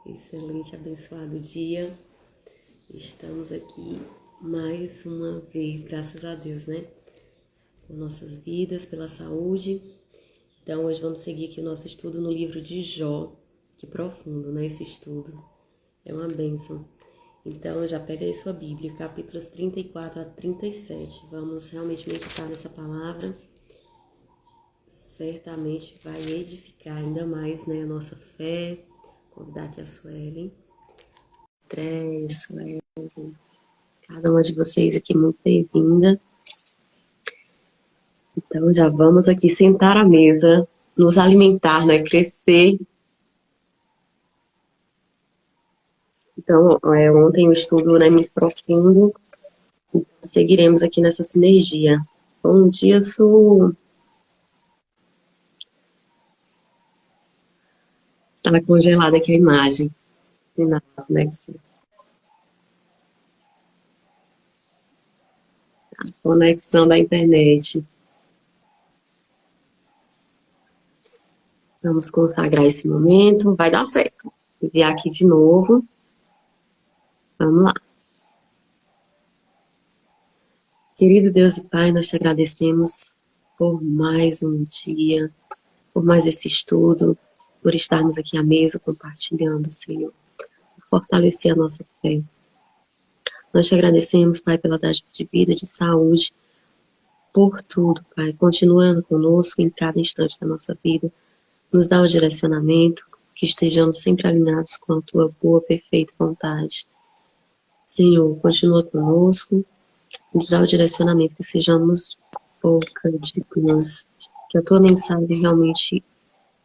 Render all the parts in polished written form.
Excelente, abençoado dia. Estamos aqui mais uma vez, graças a Deus, né? Por nossas vidas, pela saúde. Então, hoje vamos seguir aqui o nosso estudo no livro de Jó. Que profundo, né? Esse estudo. É uma bênção. Então, já pega aí sua Bíblia, capítulos 34 a 37. Vamos realmente meditar nessa palavra. Certamente vai edificar ainda mais, né, a nossa fé. Convidar aqui a Suelen. Suelen. Cada uma de vocês aqui muito bem-vinda. Então, já vamos aqui sentar à mesa, nos alimentar, né, crescer. Então, ontem o estudo, né, muito profundo. Então, seguiremos aqui nessa sinergia. Bom dia, Su. Tá congelada aqui a imagem. Final, conexão. A conexão da internet. Vamos consagrar esse momento. Vai dar certo. Enviar aqui de novo. Vamos lá. Querido Deus e Pai, nós te agradecemos por mais um dia, por mais esse estudo, por estarmos aqui à mesa compartilhando, Senhor, por fortalecer a nossa fé. Nós te agradecemos, Pai, pela dádiva de vida, de saúde, por tudo, Pai, continuando conosco em cada instante da nossa vida. Nos dá o direcionamento, que estejamos sempre alinhados com a tua boa, perfeita vontade. Senhor, continua conosco, nos dá o direcionamento, que sejamos boca de Deus, que a tua mensagem realmente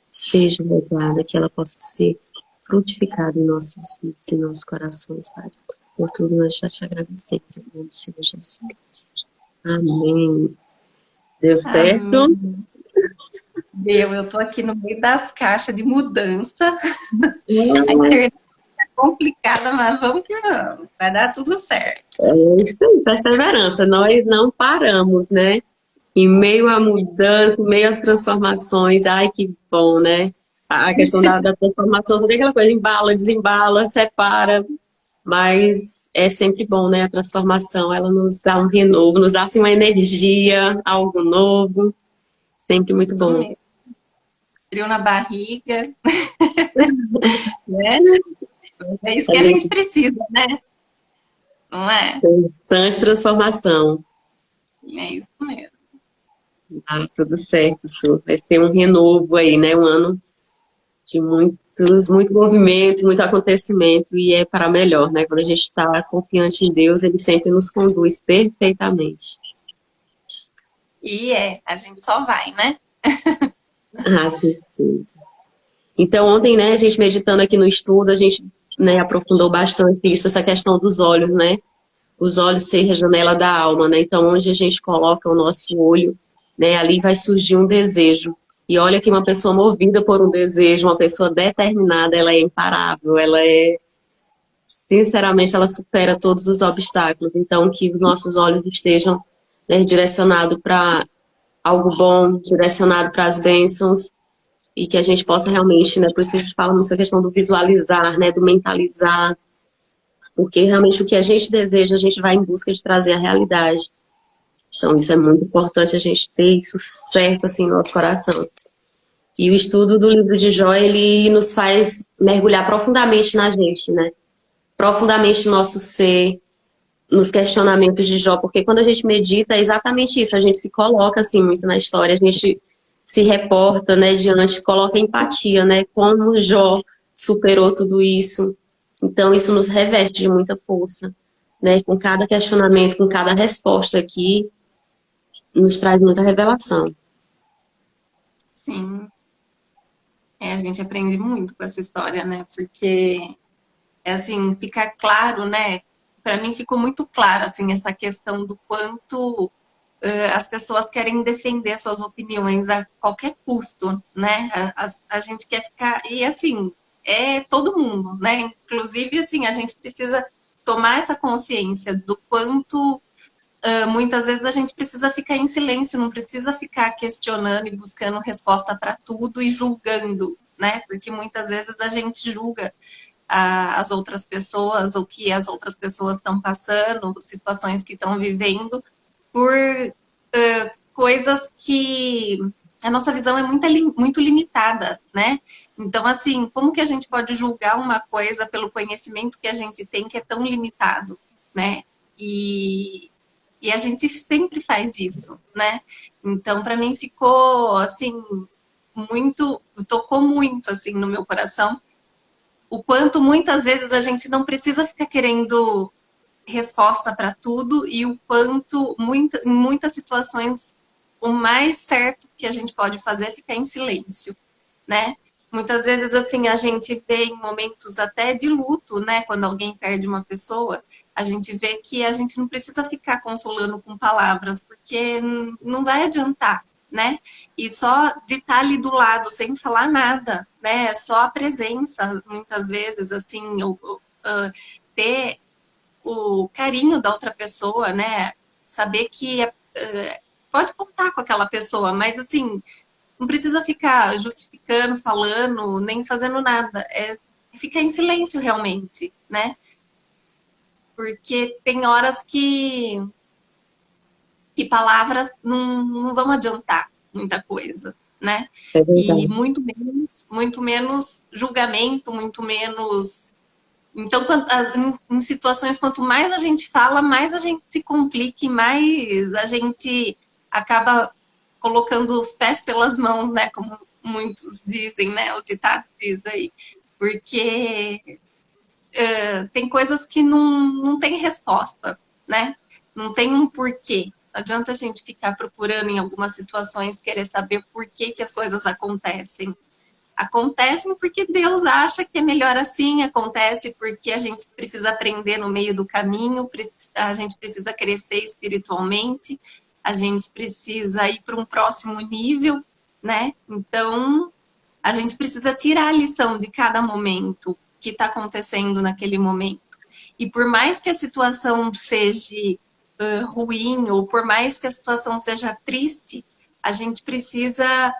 seja levada, que ela possa ser frutificada em nossas vidas e nossos corações, Pai. Por tudo nós já te agradecemos, em nome do Senhor Jesus. Amém. Deu certo? Amém. Eu tô aqui no meio das caixas de mudança. A internet é complicada, mas vamos que vamos. Vai dar tudo certo. É isso aí, perseverança. Nós não paramos, né? Em meio à mudança, em meio às transformações. Ai, que bom, né? A questão da transformação, só tem aquela coisa, embala, desembala, separa. Mas é sempre bom, né? A transformação, ela nos dá um renovo, nos dá assim uma energia, algo novo. Sempre muito Isso bom. mesmo. Frio na barriga. Né? É isso que a gente precisa, né? Não é? Constante transformação. É isso mesmo. Ah, tudo certo, Su. Vai ter um renovo aí, né? Um ano de muito movimento, muito acontecimento, e é para melhor, né? Quando a gente está confiante em Deus, Ele sempre nos conduz perfeitamente. E a gente só vai, né? Ah, sim, sim. Então, ontem, né, a gente meditando aqui no estudo, a gente, né, aprofundou bastante isso, essa questão dos olhos, né? Os olhos ser a janela da alma, né? Então, onde a gente coloca o nosso olho, né, ali vai surgir um desejo. E olha que uma pessoa movida por um desejo, uma pessoa determinada, ela é imparável, sinceramente, ela supera todos os obstáculos. Então, que os nossos olhos estejam, né, direcionados para algo bom, direcionado para as bênçãos, e que a gente possa realmente, né, por isso a gente fala nessa questão do visualizar, né, do mentalizar, porque realmente o que a gente deseja, a gente vai em busca de trazer a realidade. Então, isso é muito importante, a gente ter isso certo, assim, no nosso coração. E o estudo do livro de Jó, ele nos faz mergulhar profundamente na gente, né? Profundamente no nosso ser, nos questionamentos de Jó, porque quando a gente medita é exatamente isso, a gente se coloca assim muito na história, a gente se reporta, né, diante, coloca empatia, né, como Jó superou tudo isso. Então isso nos reveste de muita força, né, com cada questionamento, com cada resposta aqui, nos traz muita revelação. Sim. A gente aprende muito com essa história, né? Porque, assim, fica claro, né? Para mim ficou muito claro, assim, essa questão do quanto as pessoas querem defender suas opiniões a qualquer custo, né? A gente quer ficar... E, assim, é todo mundo, né? Inclusive, assim, a gente precisa tomar essa consciência do quanto muitas vezes a gente precisa ficar em silêncio, não precisa ficar questionando e buscando resposta para tudo e julgando, né? Porque muitas vezes a gente julga as outras pessoas, o que as outras pessoas estão passando, situações que estão vivendo, por coisas que a nossa visão é muito limitada, né? Então, assim, como que a gente pode julgar uma coisa pelo conhecimento que a gente tem que é tão limitado, né? E a gente sempre faz isso, né? Então, para mim ficou, assim, tocou muito, assim, no meu coração, o quanto muitas vezes a gente não precisa ficar querendo resposta para tudo e o quanto, em muitas situações, o mais certo que a gente pode fazer é ficar em silêncio, né? Muitas vezes, assim, a gente vê em momentos até de luto, né? Quando alguém perde uma pessoa, a gente vê que a gente não precisa ficar consolando com palavras, porque não vai adiantar, né? E só de estar ali do lado, sem falar nada, né? Só a presença, muitas vezes, assim, ter o carinho da outra pessoa, né? Saber que pode contar com aquela pessoa, mas assim, não precisa ficar justificando, falando, nem fazendo nada. É ficar em silêncio realmente, né? Porque tem horas que palavras não vão adiantar muita coisa, né? É E verdade. muito menos julgamento, muito menos. Então, em situações, quanto mais a gente fala, mais a gente se complica e mais a gente acaba colocando os pés pelas mãos, né? Como muitos dizem, né? O ditado diz aí. Porque tem coisas que não tem resposta, né? Não tem um porquê. Não adianta a gente ficar procurando em algumas situações, querer saber por que, que as coisas acontecem. Acontecem porque Deus acha que é melhor assim, acontece porque a gente precisa aprender no meio do caminho, a gente precisa crescer espiritualmente, a gente precisa ir para um próximo nível, né? Então, a gente precisa tirar a lição de cada momento que está acontecendo naquele momento. E por mais que a situação seja ruim, ou por mais que a situação seja triste, a gente precisa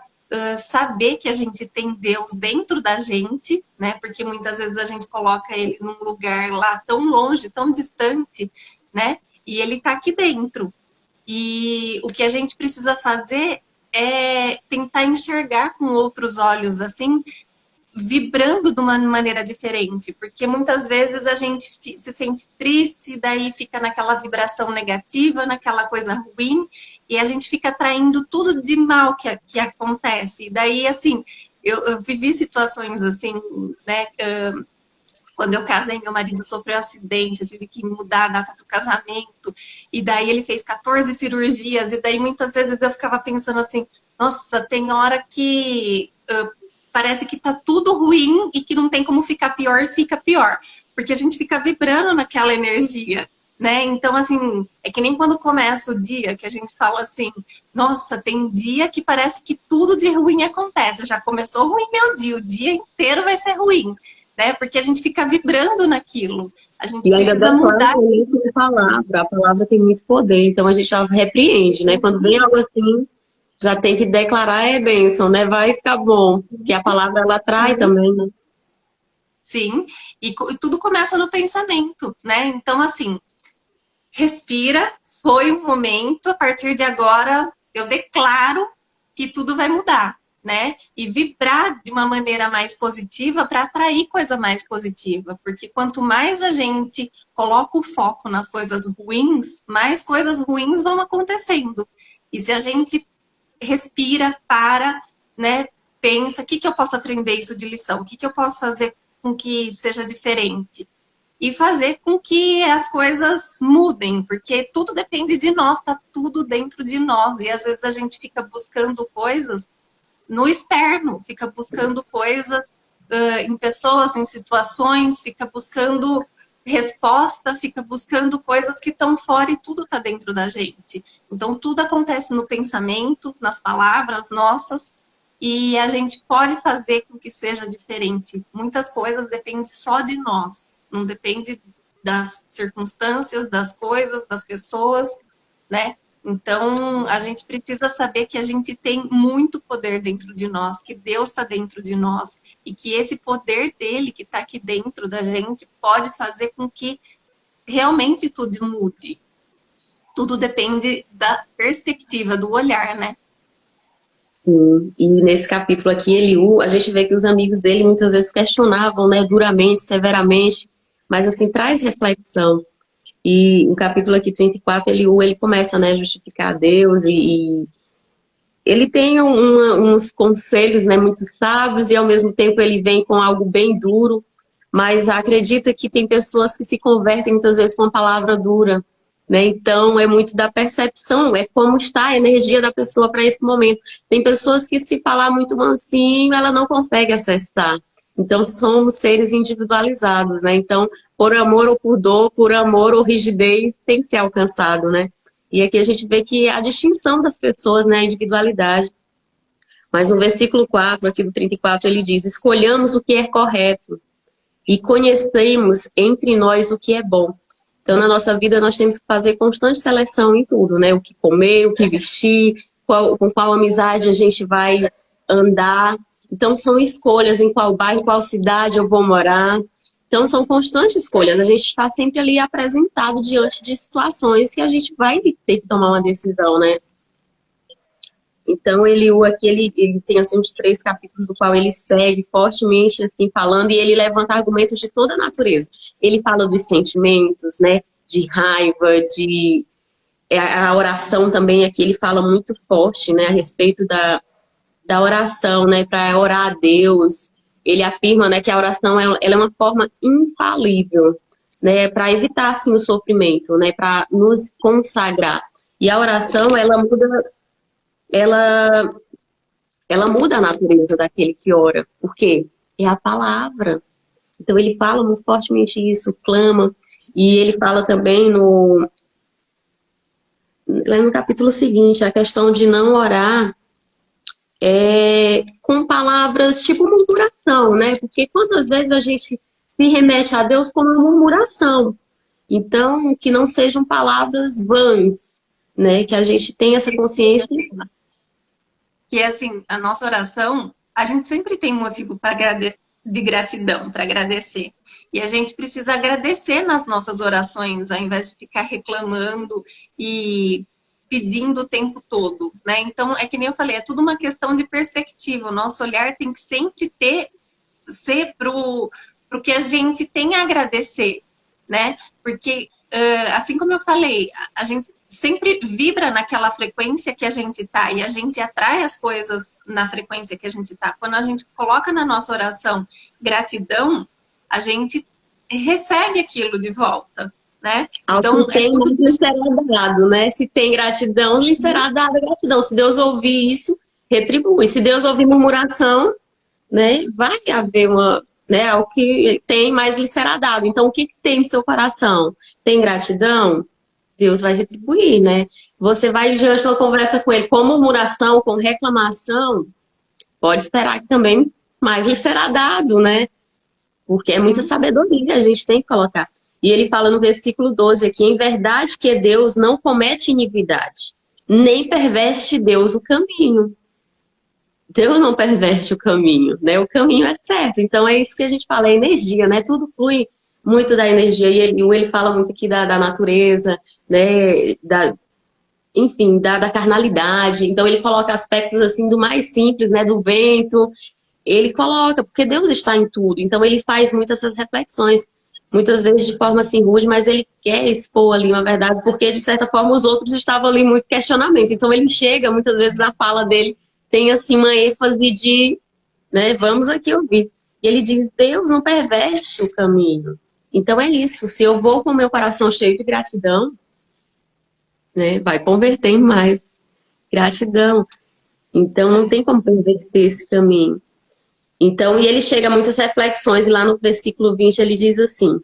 saber que a gente tem Deus dentro da gente, né? Porque muitas vezes a gente coloca ele num lugar lá tão longe, tão distante, né? E ele está aqui dentro. E o que a gente precisa fazer é tentar enxergar com outros olhos, assim, vibrando de uma maneira diferente, porque muitas vezes a gente se sente triste, daí fica naquela vibração negativa, naquela coisa ruim, e a gente fica atraindo tudo de mal que acontece. E daí, assim, eu vivi situações assim, né? Quando eu casei, meu marido sofreu um acidente, eu tive que mudar a data do casamento, e daí ele fez 14 cirurgias, e daí muitas vezes eu ficava pensando assim, nossa, tem hora que parece que tá tudo ruim e que não tem como ficar pior e fica pior, porque a gente fica vibrando naquela energia, né? Então, assim, é que nem quando começa o dia que a gente fala assim, nossa, tem dia que parece que tudo de ruim acontece, já começou ruim meu dia, o dia inteiro vai ser ruim, né? Porque a gente fica vibrando naquilo. A gente E ainda precisa declara mudar. também com a palavra tem muito poder, então a gente já repreende, né? Quando vem algo assim, já tem que declarar, é bênção, né? Vai ficar bom, porque a palavra ela atrai Sim, também, né? sim. E tudo começa no pensamento, né? Então, assim, respira, foi um momento, a partir de agora eu declaro que tudo vai mudar, né? E vibrar de uma maneira mais positiva para atrair coisa mais positiva, porque quanto mais a gente coloca o foco nas coisas ruins, mais coisas ruins vão acontecendo. E se a gente respira, para, né? Pensa, o que, que eu posso aprender isso de lição? O que, que eu posso fazer com que seja diferente? E fazer com que as coisas mudem, porque tudo depende de nós, tá tudo dentro de nós. E às vezes a gente fica buscando coisas no externo, fica buscando coisas em pessoas, em situações, fica buscando resposta, fica buscando coisas que estão fora e tudo está dentro da gente. Então tudo acontece no pensamento, nas palavras nossas, e a gente pode fazer com que seja diferente. Muitas coisas dependem só de nós, não depende das circunstâncias, das coisas, das pessoas, né? Então, a gente precisa saber que a gente tem muito poder dentro de nós, que Deus está dentro de nós, e que esse poder dele que está aqui dentro da gente pode fazer com que realmente tudo mude. Tudo depende da perspectiva, do olhar, né? Sim. E nesse capítulo aqui, Eliú, a gente vê que os amigos dele muitas vezes questionavam, né, duramente, severamente, mas assim, traz reflexão. E o capítulo aqui 34, Eliú, ele começa, né, a justificar a Deus e ele tem uns conselhos, né, muito sábios e ao mesmo tempo ele vem com algo bem duro, mas acredita que tem pessoas que se convertem muitas vezes com uma palavra dura, né? Então é muito da percepção, é como está a energia da pessoa para esse momento. Tem pessoas que se falar muito mansinho, ela não consegue acessar. Então somos seres individualizados, né? Então, por amor ou por dor, por amor ou rigidez, tem que ser alcançado, né? E aqui a gente vê que a distinção das pessoas, né, a individualidade. Mas no versículo 4, aqui do 34, ele diz: escolhamos o que é correto e conhecemos entre nós o que é bom. Então, na nossa vida, nós temos que fazer constante seleção em tudo, né? O que comer, o que vestir, com qual amizade a gente vai andar. Então, são escolhas em qual bairro, qual cidade eu vou morar. Então, são constantes escolhas. A gente está sempre ali apresentado diante de situações que a gente vai ter que tomar uma decisão, né? Então, ele tem, assim, uns 3 capítulos do qual ele segue fortemente, assim, falando, e ele levanta argumentos de toda a natureza. Ele fala dos sentimentos, né, de raiva, a oração também aqui, ele fala muito forte, né, a respeito da oração, né, para orar a Deus. Ele afirma, né, que a oração ela é uma forma infalível, né, para evitar, assim, o sofrimento, né, para nos consagrar. E a oração, ela ela muda a natureza daquele que ora. Por quê? É a palavra. Então ele fala muito fortemente isso, clama. E ele fala também lá no capítulo seguinte, a questão de não orar com palavras tipo murmuração, né? Porque quantas vezes a gente se remete a Deus com uma murmuração. Então, que não sejam palavras vãs, né? Que a gente tenha essa consciência. Que assim, a nossa oração, a gente sempre tem motivo de gratidão para agradecer. E a gente precisa agradecer nas nossas orações, ao invés de ficar reclamando e pedindo o tempo todo, né? Então, é que nem eu falei, é tudo uma questão de perspectiva. O nosso olhar tem que sempre ser pro que a gente tem a agradecer, né? Porque, assim como eu falei, a gente sempre vibra naquela frequência que a gente tá e a gente atrai as coisas na frequência que a gente tá. Quando a gente coloca na nossa oração gratidão, a gente recebe aquilo de volta, né? Então, tem, tudo... lhe será dado, né? Se tem gratidão, lhe será dada gratidão. Se Deus ouvir isso, retribui. Se Deus ouvir murmuração, né, vai haver né, ao que tem, mas lhe será dado. Então, o que tem no seu coração? Tem gratidão? Deus vai retribuir, né? Você vai diante de uma conversa com ele com murmuração, com reclamação, pode esperar que também mais lhe será dado, né? Porque é muita sabedoria, a gente tem que colocar. E ele fala no versículo 12 aqui, em verdade que Deus não comete iniquidade, nem perverte Deus o caminho. Deus não perverte o caminho, né? O caminho é certo. Então é isso que a gente fala, é energia, né? Tudo flui muito da energia. E ele fala muito aqui da natureza, né? Enfim, da carnalidade. Então ele coloca aspectos assim do mais simples, né? Do vento. Ele coloca, porque Deus está em tudo. Então ele faz muitas essas reflexões. Muitas vezes de forma assim rude, mas ele quer expor ali uma verdade, porque de certa forma os outros estavam ali muito questionamento. Então ele chega, muitas vezes a fala dele tem assim uma ênfase de, né, vamos aqui ouvir. E ele diz, Deus não perverte o caminho. Então é isso, se eu vou com o meu coração cheio de gratidão, né, vai converter em mais gratidão. Então não tem como perverter esse caminho. Então, e ele chega a muitas reflexões, e lá no versículo 20 ele diz assim,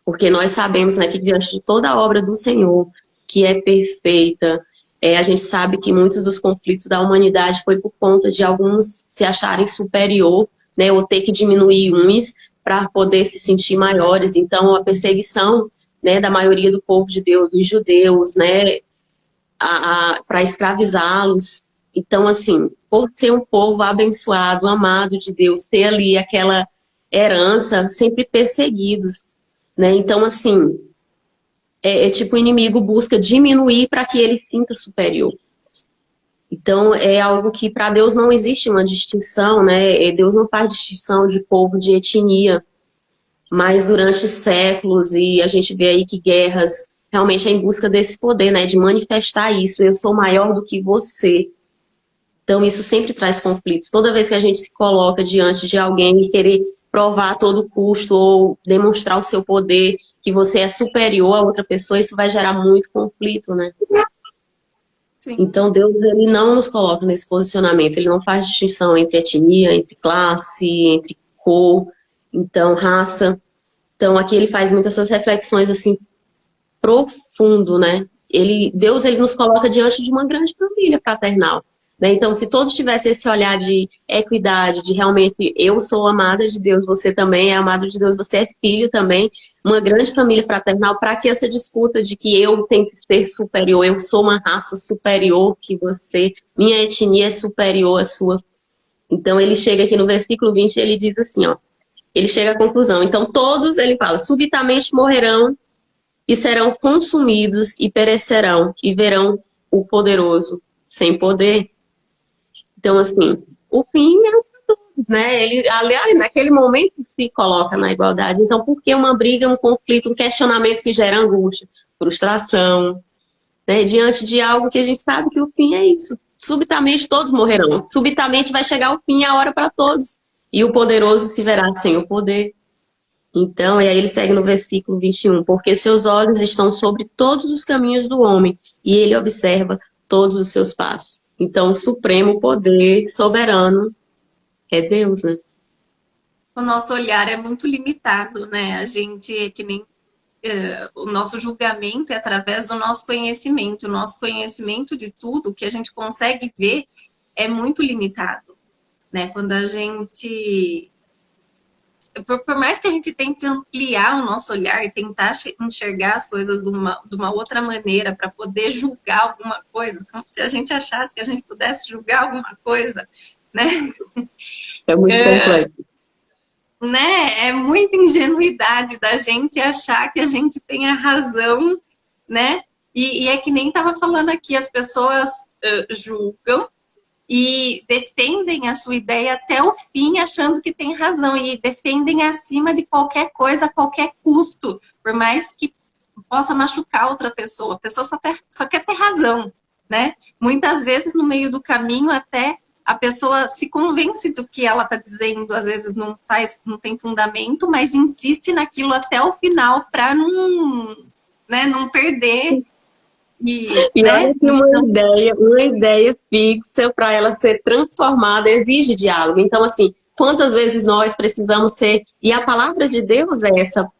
porque nós sabemos, né, que diante de toda a obra do Senhor, que é perfeita, a gente sabe que muitos dos conflitos da humanidade foi por conta de alguns se acharem superior, né, ou ter que diminuir uns para poder se sentir maiores. Então, a perseguição, né, da maioria do povo de Deus, dos judeus, né, para escravizá-los. Então, assim, por ser um povo abençoado, amado de Deus, ter ali aquela herança, sempre perseguidos, né? Então, assim, tipo o inimigo busca diminuir para que ele sinta superior. Então, é algo que para Deus não existe uma distinção, né? Deus não faz distinção de povo, de etnia, mas durante séculos, e a gente vê aí que guerras realmente é em busca desse poder, né? De manifestar isso, eu sou maior do que você. Então, isso sempre traz conflitos. Toda vez que a gente se coloca diante de alguém e querer provar a todo custo ou demonstrar o seu poder, que você é superior a outra pessoa, isso vai gerar muito conflito, né? Sim. Então, Deus, ele não nos coloca nesse posicionamento. Ele não faz distinção entre etnia, entre classe, entre cor, então, raça. Então, aqui ele faz muitas essas reflexões, assim, profundo, né? Deus, ele nos coloca diante de uma grande família fraternal, né? Então, se todos tivessem esse olhar de equidade, de realmente eu sou amada de Deus, você também é amado de Deus, você é filho também, uma grande família fraternal, para que essa disputa de que eu tenho que ser superior, eu sou uma raça superior que você, minha etnia é superior à sua. Então, ele chega aqui no versículo 20 e ele diz assim, ó, ele chega à conclusão. Então, todos, ele fala, subitamente morrerão e serão consumidos e perecerão e verão o poderoso sem poder. Então, assim, o fim é para todos, né? Ele, aliás, naquele momento se coloca na igualdade. Então, por que uma briga, um conflito, um questionamento que gera angústia, frustração, né? Diante de algo que a gente sabe que o fim é isso. Subitamente todos morrerão. Subitamente vai chegar o fim, a hora para todos. E o poderoso se verá sem o poder. Então, e aí ele segue no versículo 21, porque seus olhos estão sobre todos os caminhos do homem, e ele observa todos os seus passos. Então, o supremo poder soberano é Deus, né? O nosso olhar é muito limitado, né? A gente é que nem o nosso julgamento é através do nosso conhecimento. O nosso conhecimento de tudo que a gente consegue ver é muito limitado, né? Quando a gente, por mais que a gente tente ampliar o nosso olhar e tentar enxergar as coisas de uma outra maneira para poder julgar alguma coisa, como se a gente achasse que a gente pudesse julgar alguma coisa, né? É muito complexo. Né? É muita ingenuidade da gente achar que a gente tem a razão, né? E é que nem estava falando aqui, as pessoas julgam e defendem a sua ideia até o fim, achando que tem razão, e defendem acima de qualquer coisa, a qualquer custo, por mais que possa machucar outra pessoa. A pessoa só quer ter razão, né? Muitas vezes, no meio do caminho, até a pessoa se convence do que ela está dizendo, às vezes não tem fundamento, mas insiste naquilo até o final para não, né, não perder. E né? olha que uma ideia fixa para ela ser transformada exige diálogo. Então, assim, quantas vezes nós precisamos ser... E a palavra de Deus é essa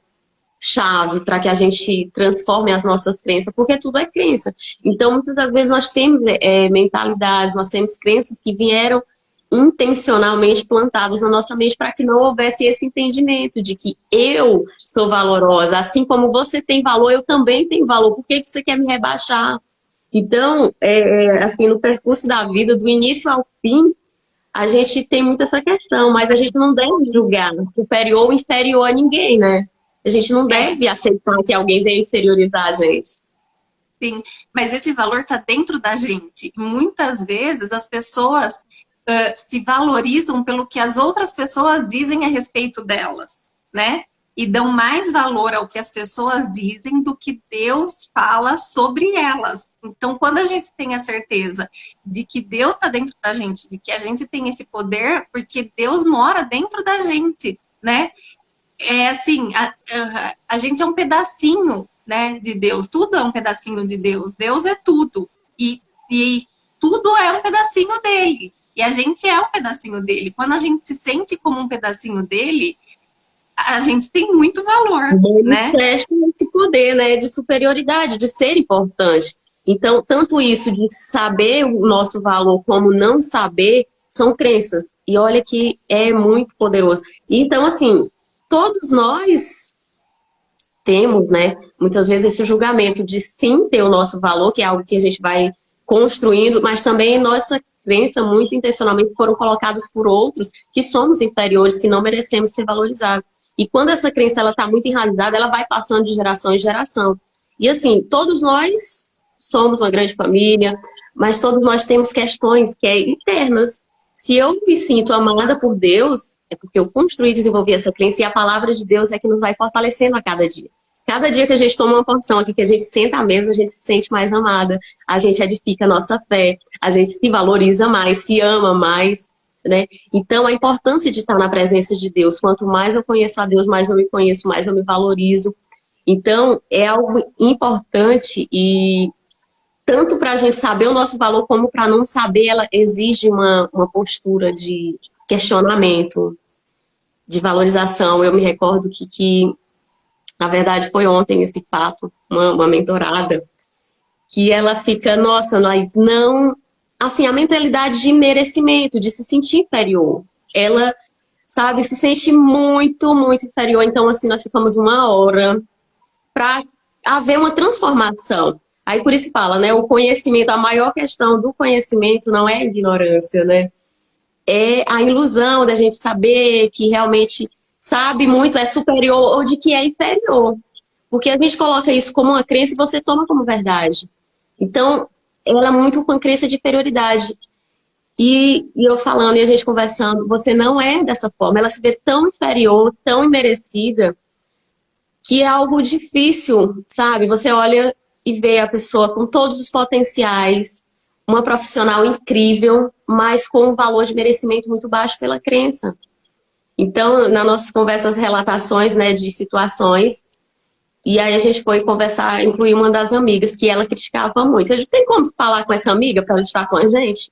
chave para que a gente transforme as nossas crenças, porque tudo é crença. Então, muitas das vezes nós temos mentalidades, nós temos crenças que vieram intencionalmente plantadas na nossa mente para que não houvesse esse entendimento de que eu sou valorosa, assim como você tem valor, eu também tenho valor, por que você quer me rebaixar? Então, assim, no percurso da vida, do início ao fim, a gente tem muito essa questão, mas a gente não deve julgar superior ou inferior a ninguém, né? A gente não deve aceitar que alguém venha inferiorizar a gente. Sim, mas esse valor está dentro da gente. Muitas vezes as pessoas se valorizam pelo que as outras pessoas dizem a respeito delas, né? E dão mais valor ao que as pessoas dizem do que Deus fala sobre elas. Então, quando a gente tem a certeza de que Deus está dentro da gente, de que a gente tem esse poder, porque Deus mora dentro da gente, né? É assim, a gente é um pedacinho, né, de Deus. Tudo é um pedacinho de Deus. Deus é tudo. E tudo é um pedacinho dele. E a gente é um pedacinho dele. Quando a gente se sente como um pedacinho dele, a gente tem muito valor, né? Manifesta esse poder, né, de superioridade, de ser importante. Então, tanto isso de saber o nosso valor como não saber, são crenças. E olha que é muito poderoso. Então, assim, todos nós temos, né, muitas vezes esse julgamento de sim ter o nosso valor, que é algo que a gente vai construindo, mas também nossa crença, muito intencionalmente, foram colocadas por outros que somos inferiores, que não merecemos ser valorizados. E quando essa crença ela está muito enraizada, ela vai passando de geração em geração. E assim, todos nós somos uma grande família, mas todos nós temos questões que é internas. Se eu me sinto amada por Deus, é porque eu construí e desenvolvi essa crença, e a palavra de Deus é que nos vai fortalecendo a cada dia. Cada dia que a gente toma uma porção aqui, que a gente senta à mesa, a gente se sente mais amada, a gente edifica a nossa fé, a gente se valoriza mais, se ama mais, né? Então, a importância de estar na presença de Deus, quanto mais eu conheço a Deus, mais eu me conheço, mais eu me valorizo. Então, é algo importante e tanto para a gente saber o nosso valor, como para não saber, ela exige uma postura de questionamento, de valorização. Eu me recordo que na verdade, foi ontem esse papo, uma mentorada, que ela fica, nossa, Laís, não... Assim, a mentalidade de merecimento, de se sentir inferior. Ela, sabe, se sente muito, muito inferior. Então, assim, nós ficamos uma hora para haver uma transformação. Aí, por isso fala, né, o conhecimento, a maior questão do conhecimento não é a ignorância, né? É a ilusão da gente saber que realmente sabe muito, é superior ou de que é inferior. Porque a gente coloca isso como uma crença e você toma como verdade. Então, ela é muito com crença de inferioridade. E eu falando e a gente conversando, você não é dessa forma. Ela se vê tão inferior, tão imerecida, que é algo difícil, sabe? Você olha e vê a pessoa com todos os potenciais, uma profissional incrível, mas com um valor de merecimento muito baixo pela crença. Então, nas nossas conversas, relatações, né, de situações, e aí a gente foi conversar, incluir uma das amigas, que ela criticava muito. A gente tem como falar com essa amiga para ela estar com a gente?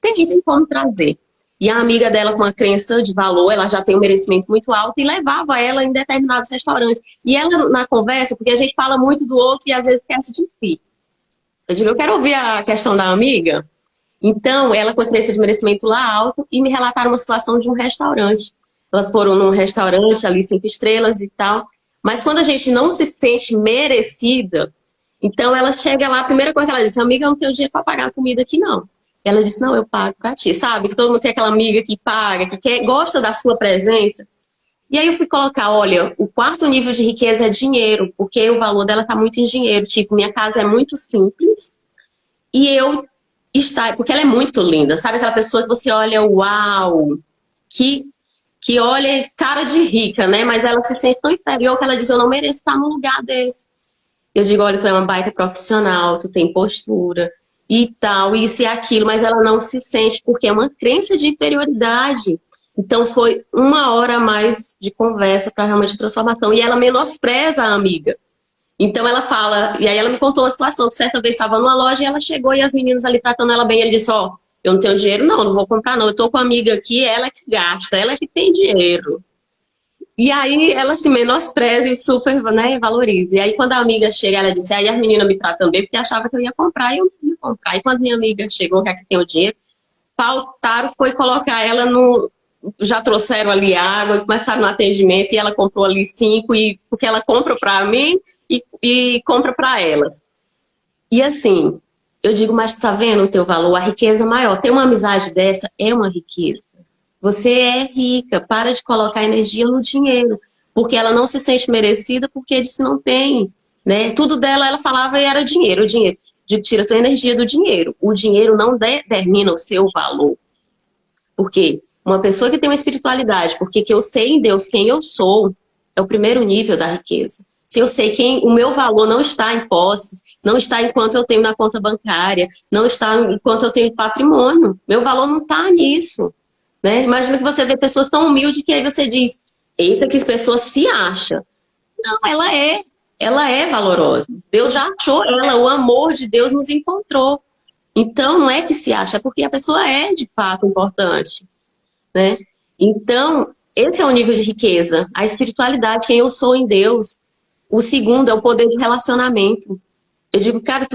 Tem como trazer. E a amiga dela, com uma crença de valor, ela já tem um merecimento muito alto, e levava ela em determinados restaurantes. E ela, na conversa, porque a gente fala muito do outro e às vezes esquece de si. Eu digo, eu quero ouvir a questão da amiga. Então, ela com a crença de merecimento lá alto, e me relataram uma situação de um restaurante. Elas foram num restaurante ali, 5 estrelas e tal. Mas quando a gente não se sente merecida, então ela chega lá, a primeira coisa que ela diz, amiga, eu não tenho dinheiro para pagar a comida aqui, não. Ela disse, não, eu pago pra ti, sabe? Que todo mundo tem aquela amiga que paga, que quer, gosta da sua presença. E aí eu fui colocar, olha, o quarto nível de riqueza é dinheiro, porque o valor dela tá muito em dinheiro. Tipo, minha casa é muito simples e eu está, porque ela é muito linda, sabe? Aquela pessoa que você olha, uau, que olha cara de rica, né? Mas ela se sente tão inferior que ela diz, eu não mereço estar num lugar desse. Eu digo, olha, tu é uma baita profissional, tu tem postura e tal, isso e aquilo, mas ela não se sente porque é uma crença de inferioridade. Então foi uma hora a mais de conversa para realmente transformação. E ela menospreza a amiga. Então ela fala, e aí ela me contou uma situação que certa vez estava numa loja e ela chegou e as meninas ali tratando ela bem. Ele disse, ó, eu não tenho dinheiro não, não vou comprar não. Eu tô com uma amiga aqui, ela que gasta, ela que tem dinheiro. E aí ela se menospreza e super, né, valoriza. E aí quando a amiga chega, ela disse, aí as meninas me tratam bem porque achava que eu ia comprar e eu não ia comprar. E quando a minha amiga chegou, que é que tem o dinheiro, faltaram, foi colocar ela no... Já trouxeram ali água, começaram no atendimento e ela comprou ali 5, e, porque ela compra para mim e compra para ela. E assim, eu digo, mas tá vendo o teu valor? A riqueza maior. Ter uma amizade dessa é uma riqueza. Você é rica, para de colocar energia no dinheiro, porque ela não se sente merecida porque disse não tem, né? Tudo dela, ela falava e era dinheiro, o dinheiro. Digo, tira a tua energia do dinheiro. O dinheiro não determina o seu valor. Por quê? Uma pessoa que tem uma espiritualidade, porque que eu sei em Deus quem eu sou, é o primeiro nível da riqueza. Se eu sei quem o meu valor não está em posses, não está enquanto eu tenho na conta bancária, não está enquanto eu tenho patrimônio, meu valor não está nisso. Né? Imagina que você vê pessoas tão humildes que aí você diz, eita, que pessoa se acha. Não, ela é valorosa. Deus já achou ela, o amor de Deus nos encontrou. Então, não é que se acha, é porque a pessoa é, de fato, importante. Né? Então, esse é o nível de riqueza. A espiritualidade, quem eu sou em Deus. O segundo é o poder de relacionamento. Eu digo, cara,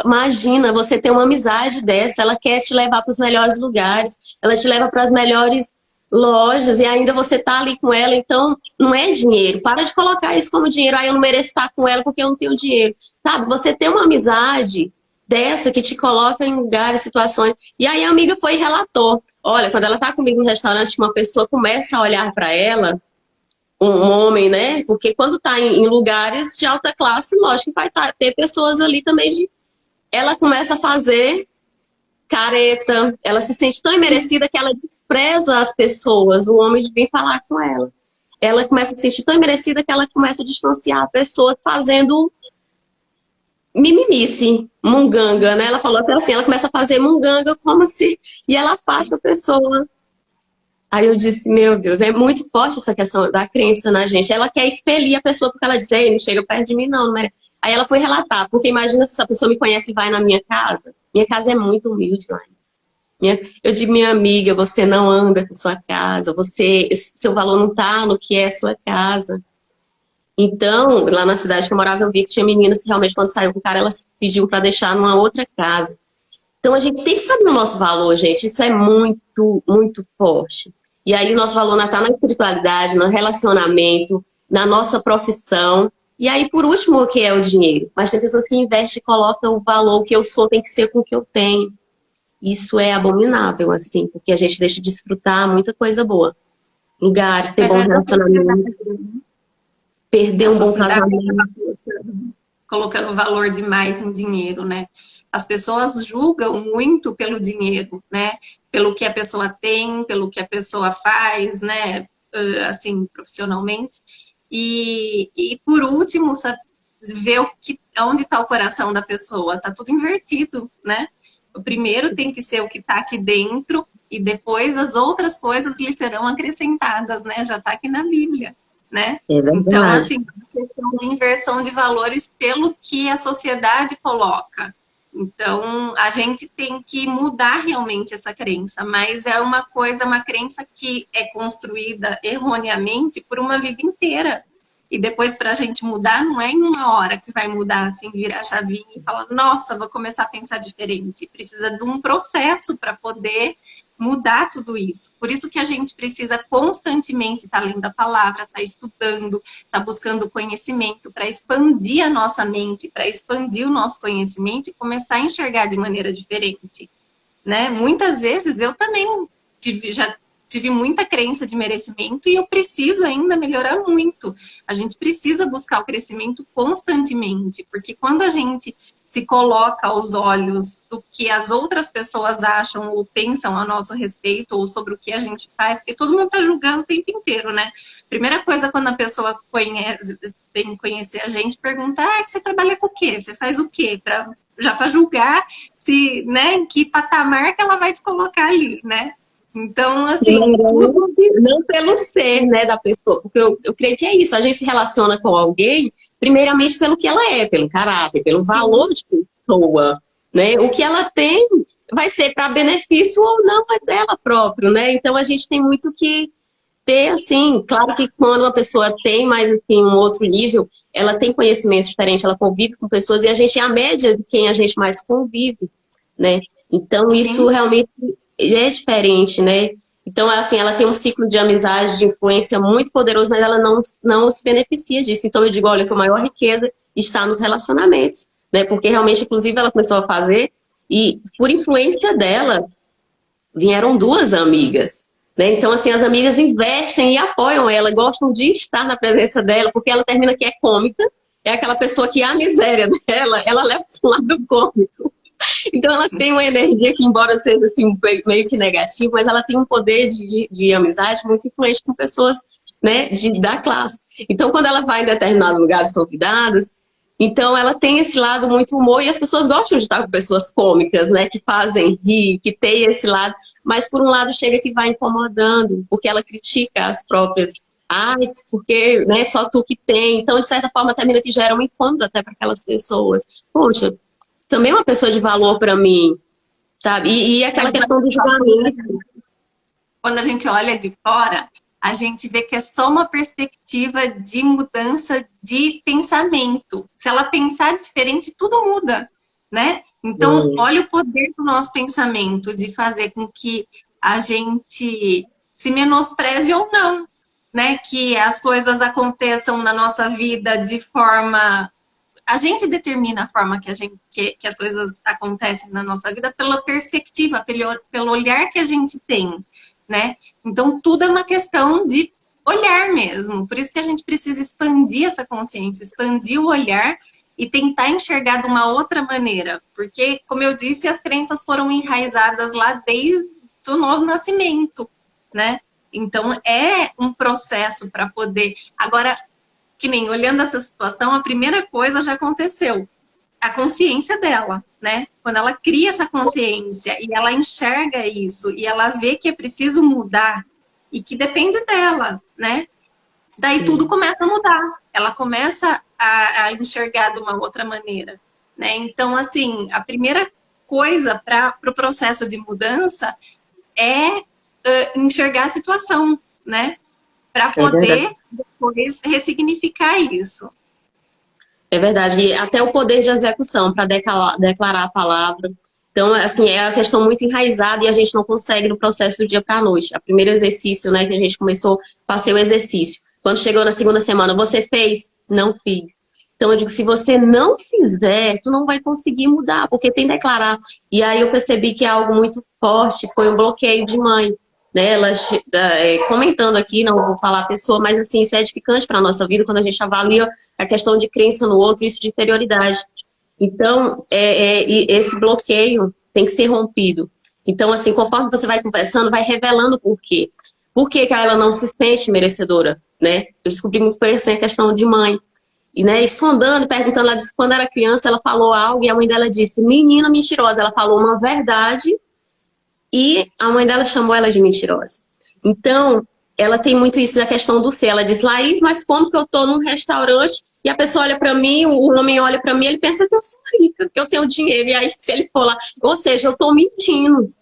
imagina você ter uma amizade dessa, ela quer te levar para os melhores lugares, ela te leva para as melhores lojas, e ainda você tá ali com ela, então não é dinheiro. Para de colocar isso como dinheiro. Eu não mereço estar com ela porque eu não tenho dinheiro. Sabe? Você tem uma amizade dessa que te coloca em lugares, situações. E aí a amiga foi e relatou. Olha, quando ela tá comigo no restaurante, uma pessoa começa a olhar para ela, um homem, né? Porque quando tá em lugares de alta classe, lógico que vai ter pessoas ali também de. Ela começa a fazer careta, ela se sente tão imerecida que ela despreza as pessoas, o homem vem falar com ela. Ela começa a se sentir tão imerecida que ela começa a distanciar a pessoa fazendo mimimice, munganga, né? Ela falou até assim, ela começa a fazer munganga como se... E ela afasta a pessoa. Aí eu disse, meu Deus, é muito forte essa questão da crença na gente. Ela quer expelir a pessoa porque ela diz, ei, não chega perto de mim não, não merece. Aí ela foi relatar, porque imagina se essa pessoa me conhece e vai na minha casa. Minha casa é muito humilde, eu digo, minha amiga, você não anda com sua casa, seu valor não está no que é sua casa. Então, lá na cidade que eu morava, eu vi que tinha meninas que realmente, quando saiu com o cara, elas pediam para deixar numa outra casa. Então, a gente tem que saber o nosso valor, gente. Isso é muito, muito forte. E aí, o nosso valor não está na espiritualidade, no relacionamento, na nossa profissão. E aí, por último, o que é o dinheiro? Mas tem pessoas que investem e colocam o valor, o que eu sou tem que ser com o que eu tenho. Isso é abominável, assim, porque a gente deixa de desfrutar muita coisa boa. Lugares, ter Mas bom é da relacionamento, sociedade. perder A um bom sociedade casamento. colocando valor demais em dinheiro, né? As pessoas julgam muito pelo dinheiro, né? Pelo que a pessoa tem, pelo que a pessoa faz, né? Assim, profissionalmente. E por último, sabe, ver onde está o coração da pessoa. Está tudo invertido, né? O primeiro tem que ser o que está aqui dentro e depois as outras coisas lhe serão acrescentadas, né? Já está aqui na Bíblia, né? É Então, verdade. assim, questão de inversão de valores pelo que a sociedade coloca. Então, a gente tem que mudar realmente essa crença, mas é uma coisa, uma crença que é construída erroneamente por uma vida inteira. E depois, para a gente mudar, não é em uma hora que vai mudar, assim, virar a chavinha e falar, nossa, vou começar a pensar diferente. Precisa de um processo para poder mudar tudo isso. Por isso que a gente precisa constantemente estar lendo a palavra, estar estudando, estar buscando conhecimento para expandir a nossa mente, para expandir o nosso conhecimento e começar a enxergar de maneira diferente, né? Muitas vezes eu também já tive muita crença de merecimento e eu preciso ainda melhorar muito. A gente precisa buscar o crescimento constantemente, porque quando a gente se coloca aos olhos do que as outras pessoas acham ou pensam a nosso respeito ou sobre o que a gente faz, porque todo mundo está julgando o tempo inteiro, né? Primeira coisa, quando a pessoa vem conhecer a gente, pergunta, você trabalha com o quê? Você faz o quê? Já para julgar se, né, em que patamar que ela vai te colocar ali, né? Então, assim, tudo... Não pelo ser, né, da pessoa, porque eu creio que é isso, a gente se relaciona com alguém, primeiramente pelo que ela é, pelo caráter, pelo valor de pessoa, né, o que ela tem vai ser para benefício ou não é dela próprio, né, então a gente tem muito que ter, assim, claro que quando uma pessoa tem mais, assim, um outro nível, ela tem conhecimento diferente, ela convive com pessoas e a gente é a média de quem a gente mais convive, né, então isso Sim, realmente é diferente, né? Então, assim, ela tem um ciclo de amizade, de influência muito poderoso, mas ela não se beneficia disso. Então, eu digo, olha, que a maior riqueza está nos relacionamentos, né? Porque realmente, inclusive, ela começou a fazer e, por influência dela, vieram duas amigas, né? Então, assim, as amigas investem e apoiam ela, gostam de estar na presença dela, porque ela termina que é cômica, é aquela pessoa que a miséria dela, ela leva para o lado cômico. Então ela tem uma energia que, embora seja assim, meio que negativa, mas ela tem um poder de amizade muito influente com pessoas, né, da classe. Então, quando ela vai em determinados lugares convidadas, então ela tem esse lado muito humor e as pessoas gostam de estar com pessoas cômicas, né, que fazem rir, que tem esse lado, mas por um lado chega que vai incomodando, porque ela critica as próprias. Ai, porque né, só tu que tem. Então, de certa forma, termina que gera um incômodo até para aquelas pessoas. Poxa, também é uma pessoa de valor para mim, sabe? E aquela questão do julgamento. quando a gente olha de fora, a gente vê que é só uma perspectiva de mudança de pensamento. Se ela pensar diferente, tudo muda, né? Então, olha o poder do nosso pensamento de fazer com que a gente se menospreze ou não, né? Que as coisas aconteçam na nossa vida de forma... A gente determina a forma que as coisas acontecem na nossa vida pela perspectiva, pelo olhar que a gente tem, né? Então, tudo é uma questão de olhar mesmo. Por isso que a gente precisa expandir essa consciência, expandir o olhar e tentar enxergar de uma outra maneira. Porque, como eu disse, as crenças foram enraizadas lá desde o nosso nascimento, né? Então, é um processo para poder... Agora, que nem olhando essa situação, a primeira coisa já aconteceu. A consciência dela, né? Quando ela cria essa consciência e ela enxerga isso e ela vê que é preciso mudar e que depende dela, né? Daí tudo começa a mudar. Ela começa a enxergar de uma outra maneira, né? Então, assim, a primeira coisa para o processo de mudança é enxergar a situação, né? Para poder depois ressignificar isso. É verdade, e até o poder de execução para declarar a palavra. Então, assim, é uma questão muito enraizada e a gente não consegue no processo do dia para a noite. O primeiro exercício, né, que a gente começou, passei o exercício. Quando chegou na segunda semana, você fez? Não fiz. Então, eu digo, se você não fizer, tu não vai conseguir mudar, porque tem que declarar. E aí eu percebi que é algo muito forte, foi um bloqueio de mãe. Né, comentando aqui, não vou falar a pessoa, mas assim, isso é edificante para a nossa vida, quando a gente avalia a questão de crença no outro, isso de inferioridade. Então, esse bloqueio tem que ser rompido. Então, assim, conforme você vai conversando, vai revelando o porquê. Por que ela não se sente merecedora, né? Eu descobri muito foi assim, a questão de mãe. E, né, e sondando, perguntando, ela disse que quando era criança, ela falou algo e a mãe dela disse, menina mentirosa. Ela falou uma verdade e a mãe dela chamou ela de mentirosa. Então, ela tem muito isso da questão do ser. Ela diz, Laís, mas como que eu tô num restaurante e a pessoa olha pra mim, o homem olha pra mim, ele pensa que eu sou rica, que eu tenho dinheiro. E aí, se ele for lá, ou seja, eu tô mentindo.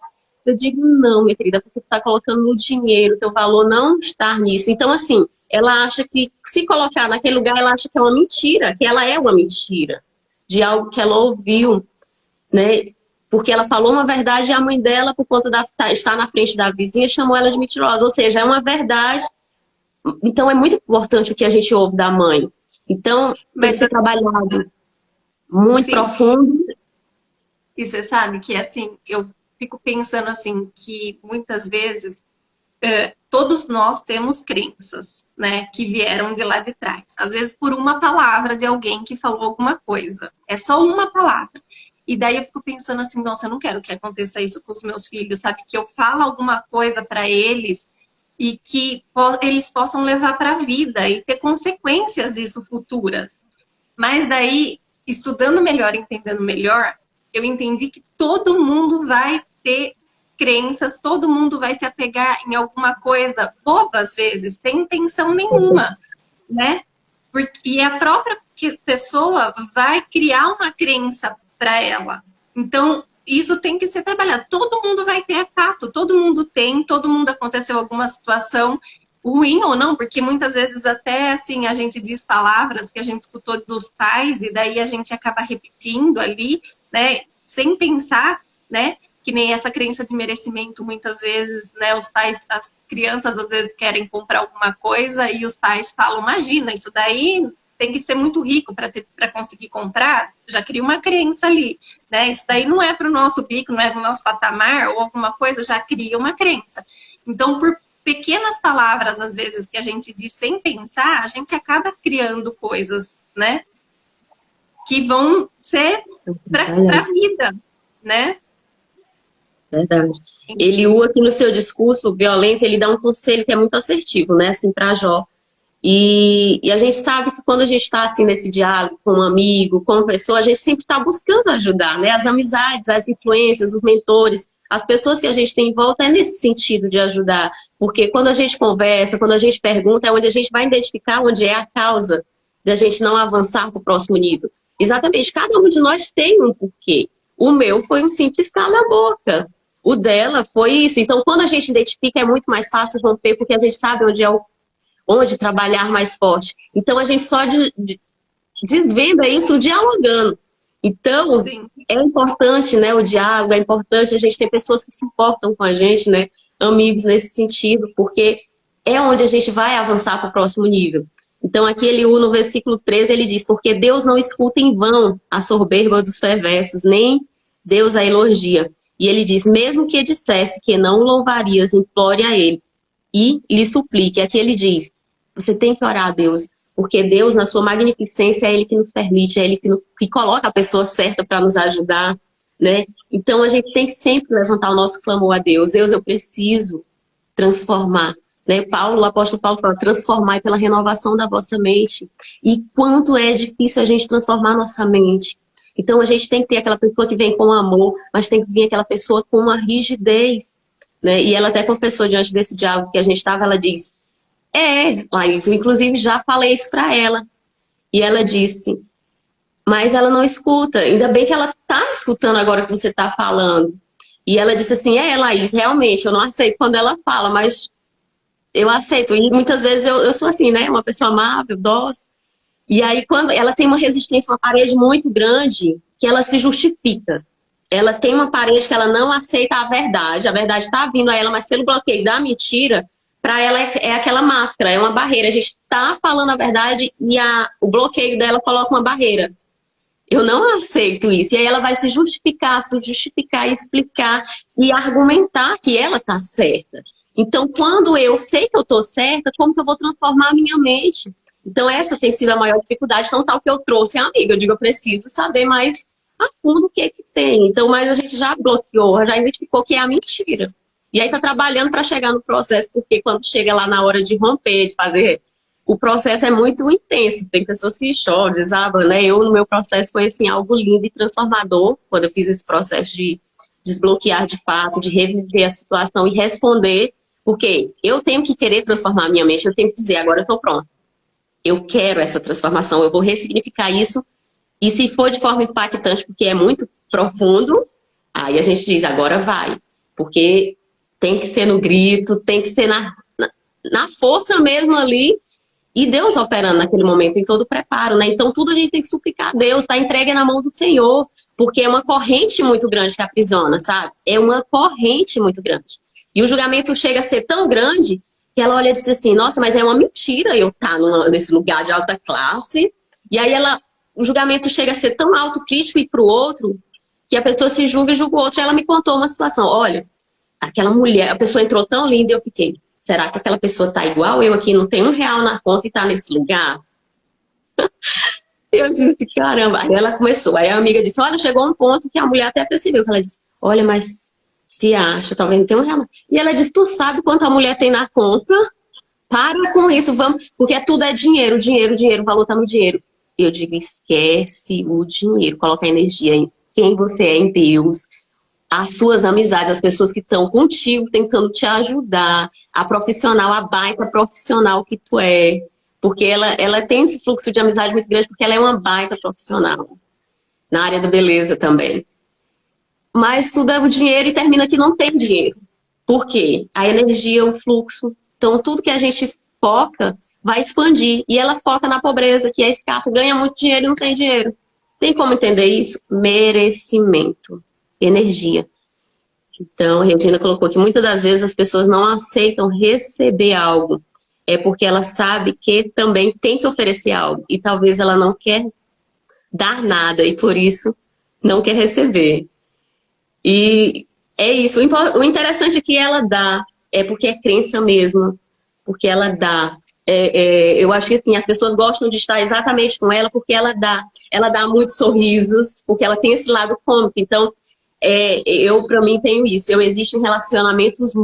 Eu digo, não, minha querida, porque tu tá colocando no dinheiro, teu valor não está nisso. Então, assim, ela acha que se colocar naquele lugar, ela acha que é uma mentira, que ela é uma mentira de algo que ela ouviu, né? Porque ela falou uma verdade e a mãe dela, por conta de estar na frente da vizinha, chamou ela de mentirosa. Ou seja, é uma verdade. Então, é muito importante o que a gente ouve da mãe. Então, tem que ser trabalhado muito profundo. E você sabe que, assim, eu fico pensando, assim, que muitas vezes todos nós temos crenças, né, que vieram de lá de trás. Às vezes por uma palavra de alguém que falou alguma coisa. É só uma palavra. E daí eu fico pensando assim, nossa, eu não quero que aconteça isso com os meus filhos, sabe? Que eu falo alguma coisa para eles e que eles possam levar para a vida e ter consequências isso futuras. Mas daí, estudando melhor, entendendo melhor, eu entendi que todo mundo vai ter crenças, todo mundo vai se apegar em alguma coisa boba, às vezes, sem intenção nenhuma, né? E a própria pessoa vai criar uma crença para ela. Então, isso tem que ser trabalhado. Todo mundo vai ter, é fato, todo mundo aconteceu alguma situação ruim ou não, porque muitas vezes até assim a gente diz palavras que a gente escutou dos pais e daí a gente acaba repetindo ali, né, sem pensar, né, que nem essa crença de merecimento muitas vezes, né, os pais, as crianças às vezes querem comprar alguma coisa e os pais falam, imagina, isso daí tem que ser muito rico para conseguir comprar, já cria uma crença ali, né? Isso daí não é para o nosso pico, não é para o nosso patamar ou alguma coisa, já cria uma crença. Então, por pequenas palavras, às vezes, que a gente diz sem pensar, a gente acaba criando coisas, né? Que vão ser para a vida, né? Verdade. Eliú, aqui no seu discurso violento, ele dá um conselho que é muito assertivo, né? Assim, para Jó. E a gente sabe que quando a gente está assim nesse diálogo com um amigo, com uma pessoa, a gente sempre está buscando ajudar, né? As amizades, as influências, os mentores, as pessoas que a gente tem em volta é nesse sentido de ajudar. Porque quando a gente conversa, quando a gente pergunta, é onde a gente vai identificar onde é a causa de a gente não avançar para o próximo nível. Exatamente, cada um de nós tem um porquê. O meu foi um simples cala a boca. O dela foi isso. Então, quando a gente identifica, é muito mais fácil romper, porque a gente sabe onde trabalhar mais forte. Então, a gente só desvenda isso dialogando. Então, é importante, né, o diálogo, é importante a gente ter pessoas que se importam com a gente, né, amigos nesse sentido, porque é onde a gente vai avançar para o próximo nível. Então, aqui no versículo 13, ele diz, porque Deus não escuta em vão a soberba dos perversos, nem Deus a elogia. E ele diz, mesmo que dissesse que não o louvarias, implore a ele e lhe suplique. Aqui ele diz, você tem que orar a Deus, porque Deus, na sua magnificência, é Ele que nos permite, é Ele que coloca a pessoa certa para nos ajudar, né? Então, a gente tem que sempre levantar o nosso clamor a Deus. Deus, eu preciso transformar. Né? O apóstolo Paulo fala, transformar pela renovação da vossa mente. E quanto é difícil a gente transformar a nossa mente. Então, a gente tem que ter aquela pessoa que vem com amor, mas tem que vir aquela pessoa com uma rigidez. Né? E ela até confessou diante desse diálogo que a gente estava, ela diz, Laís, eu inclusive já falei isso para ela. E ela disse, mas ela não escuta. Ainda bem que ela está escutando agora que você está falando. E ela disse assim, Laís, realmente, eu não aceito quando ela fala, mas eu aceito. E muitas vezes eu sou assim, né? Uma pessoa amável, dócil. E aí, quando ela tem uma resistência, uma parede muito grande, que ela se justifica. Ela tem uma parede que ela não aceita a verdade está vindo a ela, mas pelo bloqueio da mentira, para ela é aquela máscara, é uma barreira. A gente está falando a verdade e o bloqueio dela coloca uma barreira. Eu não aceito isso. E aí ela vai se justificar, explicar e argumentar que ela está certa. Então, quando eu sei que eu estou certa, como que eu vou transformar a minha mente? Então, essa tem sido a maior dificuldade. Então, tal que eu trouxe, amiga, eu digo, eu preciso saber mais a fundo o que é que tem. Então, mas a gente já bloqueou, já identificou que é a mentira. E aí tá trabalhando para chegar no processo, porque quando chega lá na hora de romper, de fazer, o processo é muito intenso. Tem pessoas que choram, desabam, né? Eu, no meu processo, foi assim, algo lindo e transformador, quando eu fiz esse processo de desbloquear de fato, de reviver a situação e responder, porque eu tenho que querer transformar a minha mente, eu tenho que dizer, agora eu tô pronta. Eu quero essa transformação, eu vou ressignificar isso. E se for de forma impactante, porque é muito profundo, aí a gente diz, agora vai. Porque tem que ser no grito, tem que ser na força mesmo ali. E Deus operando naquele momento, em todo o preparo, né? Então tudo a gente tem que suplicar a Deus, tá entregue na mão do Senhor. Porque é uma corrente muito grande que aprisiona, sabe? É uma corrente muito grande. E o julgamento chega a ser tão grande que ela olha e diz assim, nossa, mas é uma mentira eu estar nesse lugar de alta classe. E aí o julgamento chega a ser tão autocrítico e para o outro, que a pessoa se julga e julga o outro. E ela me contou uma situação, olha, aquela mulher, a pessoa entrou tão linda e eu fiquei, será que aquela pessoa tá igual eu aqui, não tem R$ 1 na conta e tá nesse lugar? Eu disse, caramba. Aí ela começou, aí a amiga disse, olha, chegou um ponto que a mulher até percebeu, que ela disse, olha, mas se acha, talvez não tenha R$ 1. E ela disse, tu sabe quanto a mulher tem na conta? Para com isso, vamos, porque tudo é dinheiro, dinheiro, dinheiro, o valor tá no dinheiro. Eu digo, esquece o dinheiro, coloca a energia em quem você é em Deus, as suas amizades, as pessoas que estão contigo, tentando te ajudar, a profissional, a baita profissional que tu é. Porque ela tem esse fluxo de amizade muito grande, porque ela é uma baita profissional. Na área da beleza também. Mas tudo é o dinheiro e termina que não tem dinheiro. Por quê? A energia, o fluxo. Então, tudo que a gente foca vai expandir. E ela foca na pobreza, que é escassa, ganha muito dinheiro e não tem dinheiro. Tem como entender isso? Merecimento. Energia. Então, a Regina colocou que muitas das vezes as pessoas não aceitam receber algo. É porque ela sabe que também tem que oferecer algo. E talvez ela não quer dar nada e por isso não quer receber. E é isso. O interessante é que ela dá. É porque é crença mesmo. Porque ela dá. Eu acho que assim, as pessoas gostam de estar exatamente com ela porque ela dá. Ela dá muitos sorrisos, porque ela tem esse lado cômico. Então, eu, para mim, tenho isso. Eu existo em relacionamentos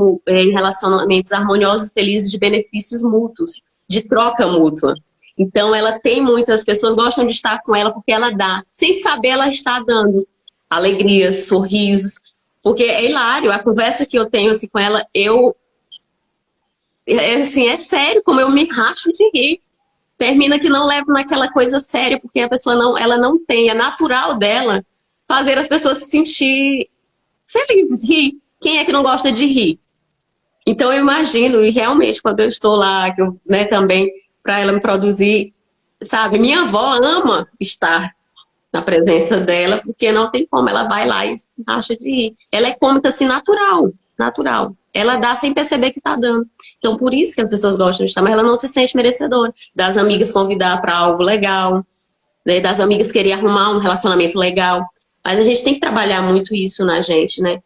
harmoniosos e felizes de benefícios mútuos, de troca mútua. Então, ela tem muitas pessoas gostam de estar com ela porque ela dá. Sem saber, ela está dando alegrias, sorrisos. Porque é hilário. A conversa que eu tenho assim, com ela, assim, é sério, como eu me racho de rir. Termina que não leva naquela coisa séria, porque a pessoa ela não tem, é natural dela fazer as pessoas se sentir felizes, rir. Quem é que não gosta de rir? Então eu imagino, e realmente quando eu estou lá, que eu, né, também, para ela me produzir, sabe, minha avó ama estar na presença dela, porque não tem como, ela vai lá e acha de rir. Ela é cômica assim, natural, natural. Ela dá sem perceber que está dando. Então, por isso que as pessoas gostam de estar, mas ela não se sente merecedora. Das amigas convidar para algo legal, né? Das amigas querer arrumar um relacionamento legal. Mas a gente tem que trabalhar muito isso na gente, né?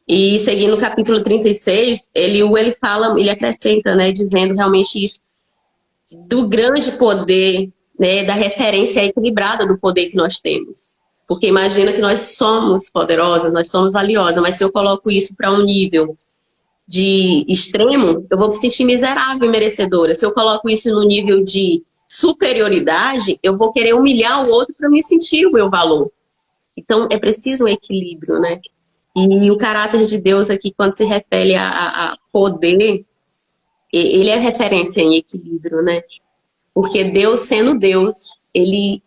E seguindo o capítulo 36, ele fala, ele acrescenta, né, dizendo realmente isso, do grande poder, né, da referência equilibrada do poder que nós temos. Porque imagina que nós somos poderosas, nós somos valiosas, mas se eu coloco isso para um nível de extremo, eu vou me sentir miserável e merecedora. Se eu coloco isso no nível de superioridade, eu vou querer humilhar o outro para me sentir o meu valor. Então, é preciso um equilíbrio, né? E o caráter de Deus aqui, quando se refere a poder, ele é referência em equilíbrio, né? Porque Deus, sendo Deus, ele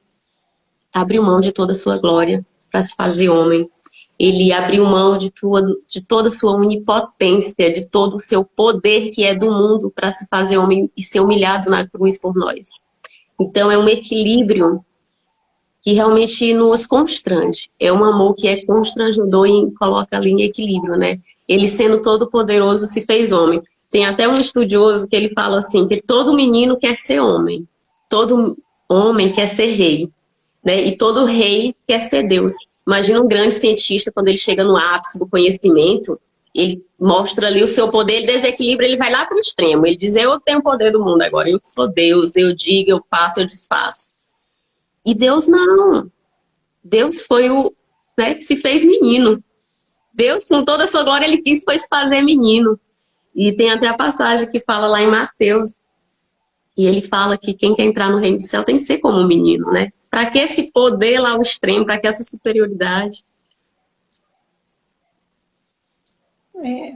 abriu mão de toda a sua glória para se fazer homem. Ele abriu mão de toda a sua onipotência, de todo o seu poder que é do mundo para se fazer homem e ser humilhado na cruz por nós. Então é um equilíbrio que realmente nos constrange. É um amor que é constrangedor e coloca ali em equilíbrio, né? Ele sendo todo poderoso se fez homem. Tem até um estudioso que ele fala assim, que todo menino quer ser homem. Todo homem quer ser rei, né? E todo rei quer ser Deus. Imagina um grande cientista, quando ele chega no ápice do conhecimento, ele mostra ali o seu poder, ele desequilibra, ele vai lá para o extremo. Ele diz, eu tenho o poder do mundo agora, eu sou Deus, eu digo, eu faço, eu desfaço. E Deus não. Deus foi o, né, que se fez menino. Deus, com toda a sua glória, ele quis foi se fazer menino. E tem até a passagem que fala lá em Mateus, e ele fala que quem quer entrar no reino do céu tem que ser como um menino, né? Para que esse poder lá ao extremo, para que essa superioridade? É,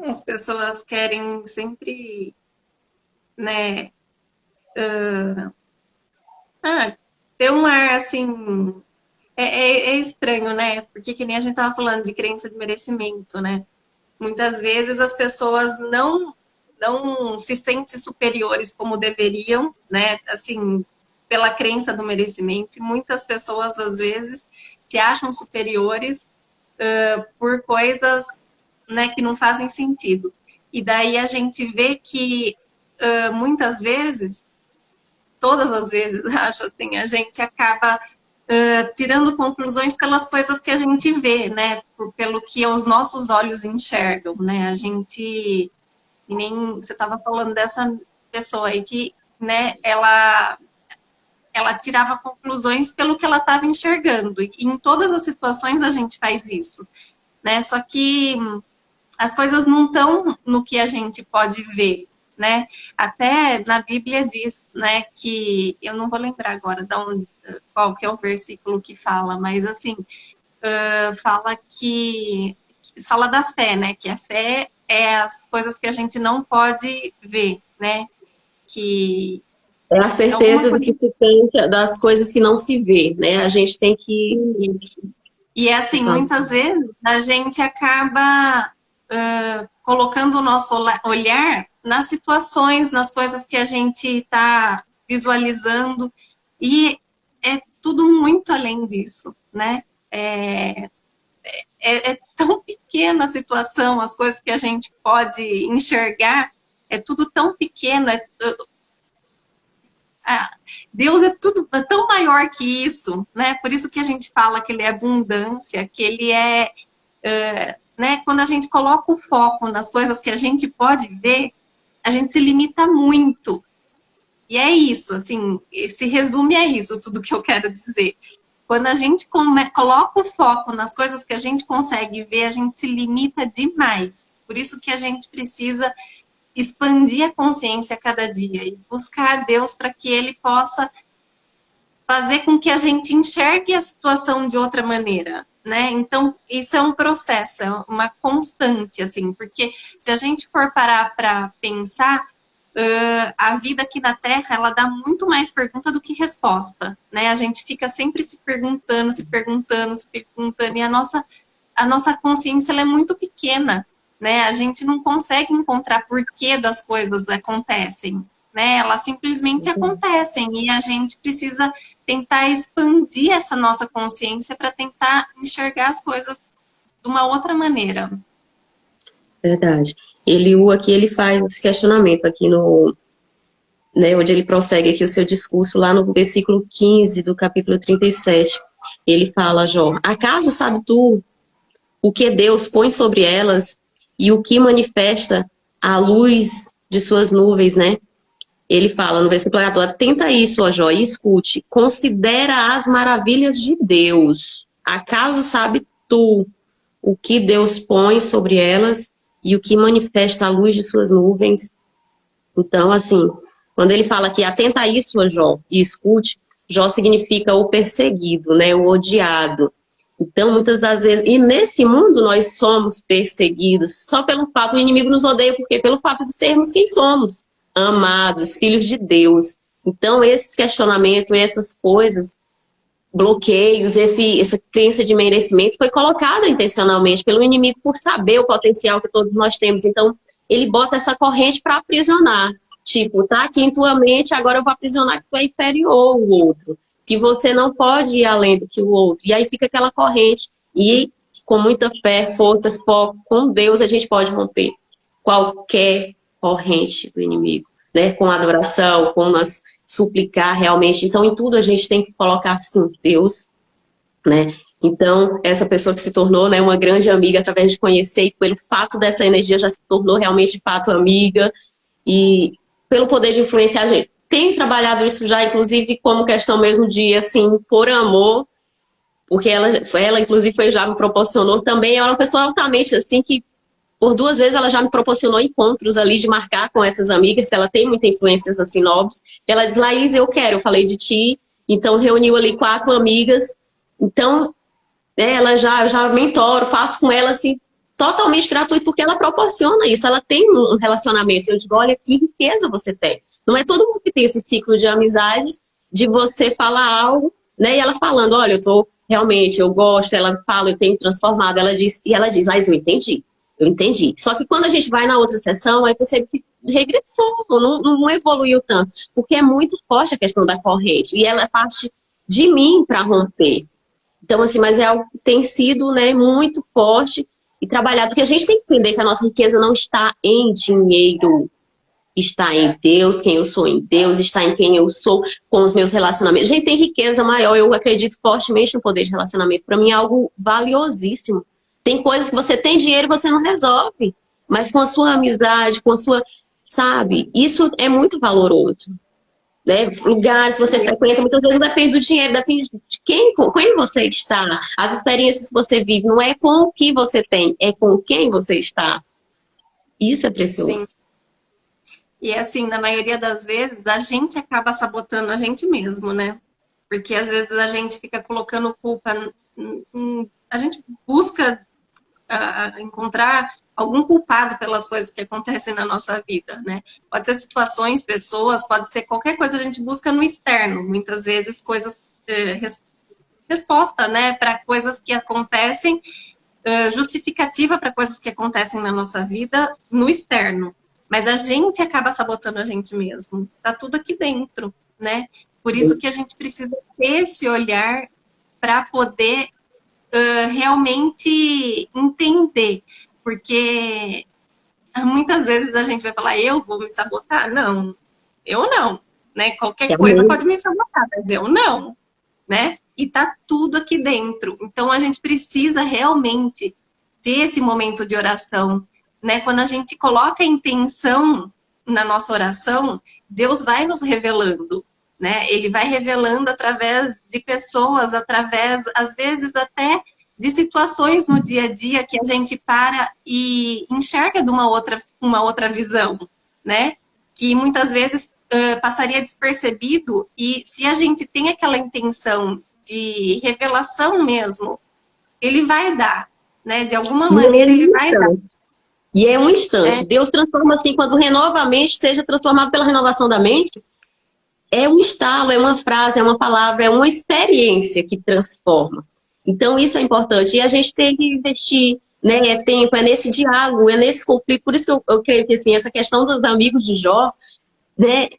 as pessoas querem sempre, né, ter um ar assim. É estranho, né? Porque que nem a gente tava falando de crença de merecimento, né? Muitas vezes as pessoas não se sentem superiores como deveriam, né? Assim, pela crença do merecimento. E muitas pessoas, às vezes, se acham superiores por coisas, né, que não fazem sentido. E daí a gente vê que muitas vezes, todas as vezes, acho assim, a gente acaba tirando conclusões pelas coisas que a gente vê, né? Pelo que os nossos olhos enxergam, né? A gente, e nem você estava falando dessa pessoa aí que, né? Ela tirava conclusões pelo que ela estava enxergando. E em todas as situações a gente faz isso, né? Só que as coisas não estão no que a gente pode ver, né? Até na Bíblia diz, né, que eu não vou lembrar agora de onde, qual que é o versículo que fala, mas assim, fala que fala da fé, né? Que a fé é as coisas que a gente não pode ver, né? Que É a alguma certeza do coisa. que se tem, das coisas que não se vê, né? A gente tem que... E assim, muitas vezes a gente acaba colocando o nosso olhar nas situações, nas coisas que a gente está visualizando, e é tudo muito além disso, né? É tão pequena a situação, as coisas que a gente pode enxergar, é tudo tão pequeno, Deus é tudo é tão maior que isso, né? Por isso que a gente fala que ele é abundância, que ele né? Quando a gente coloca o foco nas coisas que a gente pode ver, a gente se limita muito. E é isso, assim, se resume a isso, tudo que eu quero dizer. Quando a gente coloca o foco nas coisas que a gente consegue ver, a gente se limita demais. Por isso que a gente precisa expandir a consciência a cada dia e buscar a Deus para que Ele possa fazer com que a gente enxergue a situação de outra maneira, né? Então, isso é um processo, é uma constante, assim, porque se a gente for parar para pensar, a vida aqui na Terra, ela dá muito mais pergunta do que resposta, né? A gente fica sempre se perguntando, se perguntando, se perguntando, e a nossa consciência ela é muito pequena, né? A gente não consegue encontrar porquê das coisas acontecem, né? Elas simplesmente acontecem e a gente precisa tentar expandir essa nossa consciência para tentar enxergar as coisas de uma outra maneira. Verdade. O aqui, ele faz esse questionamento aqui no, né, onde ele prossegue aqui o seu discurso, lá no versículo 15 do capítulo 37. Ele fala, Jó, acaso sabe tu o que Deus põe sobre elas e o que manifesta a luz de suas nuvens, né? Ele fala no versículo 14, atenta isso, ó Jó, e escute, considera as maravilhas de Deus. Acaso sabe tu o que Deus põe sobre elas e o que manifesta a luz de suas nuvens? Então, assim, quando ele fala aqui, atenta a isso, ó Jó, e escute, Jó significa o perseguido, né, o odiado. Então, muitas das vezes, e nesse mundo nós somos perseguidos só pelo fato, o inimigo nos odeia, porque pelo fato de sermos quem somos, amados, filhos de Deus. Então, esses questionamentos, essas coisas, bloqueios, essa crença de merecimento foi colocada intencionalmente pelo inimigo por saber o potencial que todos nós temos. Então, ele bota essa corrente para aprisionar. Tipo, tá aqui em tua mente, agora eu vou aprisionar que tu é inferior ao outro. Que você não pode ir além do que o outro. E aí fica aquela corrente. E com muita fé, força, foco, com Deus a gente pode romper qualquer corrente do inimigo, né? Com adoração, com nós suplicar realmente. Então, em tudo a gente tem que colocar, assim, Deus, né? Então, essa pessoa que se tornou, né, uma grande amiga através de conhecer e pelo fato dessa energia já se tornou realmente, de fato, amiga e pelo poder de influenciar a gente. Tenho trabalhado isso já, inclusive, como questão mesmo de, assim, por amor, porque ela inclusive, já me proporcionou também, ela é uma pessoa altamente, assim, que por 2 vezes ela já me proporcionou encontros ali de marcar com essas amigas, que ela tem muitas influências assim nobres. Ela diz, Laís, eu quero, eu falei de ti. Então reuniu ali 4 amigas. Então, ela eu já mentoro, faço com ela assim, totalmente gratuito, porque ela proporciona isso, ela tem um relacionamento. Eu digo, olha que riqueza você tem. Não é todo mundo que tem esse ciclo de amizades, de você falar algo, né? E ela falando, olha, realmente, eu gosto, ela fala, eu tenho transformado, ela diz, Laís, eu entendi. Só que quando a gente vai na outra sessão, aí percebe que regressou, não evoluiu tanto. Porque é muito forte a questão da corrente. E ela é parte de mim para romper. Então, assim, mas é algo que tem sido, né, muito forte e trabalhado. Porque a gente tem que entender que a nossa riqueza não está em dinheiro. Está em Deus, quem eu sou em Deus, está em quem eu sou com os meus relacionamentos. A gente tem riqueza maior, eu acredito fortemente no poder de relacionamento. Para mim é algo valiosíssimo. Tem coisas que você tem dinheiro e você não resolve. Mas com a sua amizade, com a sua... Sabe? Isso é muito valoroso. Né? Lugares que você frequenta, muitas vezes depende do dinheiro, depende de com quem você está. As experiências que você vive, não é com o que você tem, é com quem você está. Isso é precioso. Sim. E assim, na maioria das vezes, a gente acaba sabotando a gente mesmo, né? Porque às vezes a gente fica colocando culpa... A gente busca encontrar algum culpado pelas coisas que acontecem na nossa vida, né? Pode ser situações, pessoas, pode ser qualquer coisa, a gente busca no externo. Muitas vezes coisas... resposta, né? Para coisas que acontecem, justificativa para coisas que acontecem na nossa vida no externo. Mas a gente acaba sabotando a gente mesmo. Tá tudo aqui dentro, né? Por isso que a gente precisa ter esse olhar para poder realmente entender. Porque muitas vezes a gente vai falar, eu vou me sabotar? Não, eu não. Né? Qualquer coisa pode me sabotar, mas eu não. Né? E tá tudo aqui dentro. Então a gente precisa realmente ter esse momento de oração, né? Quando a gente coloca a intenção na nossa oração, Deus vai nos revelando, né? Ele vai revelando através de pessoas, através, às vezes, até de situações no dia a dia que a gente para e enxerga de uma outra visão, né? Que muitas vezes passaria despercebido, e se a gente tem aquela intenção de revelação mesmo, ele vai dar, né? De alguma maneira ele vai dar. E é um instante. Deus transforma assim, quando renova a mente, seja transformado pela renovação da mente, é um estalo, é uma frase, é uma palavra, é uma experiência que transforma. Então isso é importante. E a gente tem que investir, né? É tempo, é nesse diálogo, é nesse conflito. Por isso que eu creio que assim, essa questão dos amigos de Jó, né,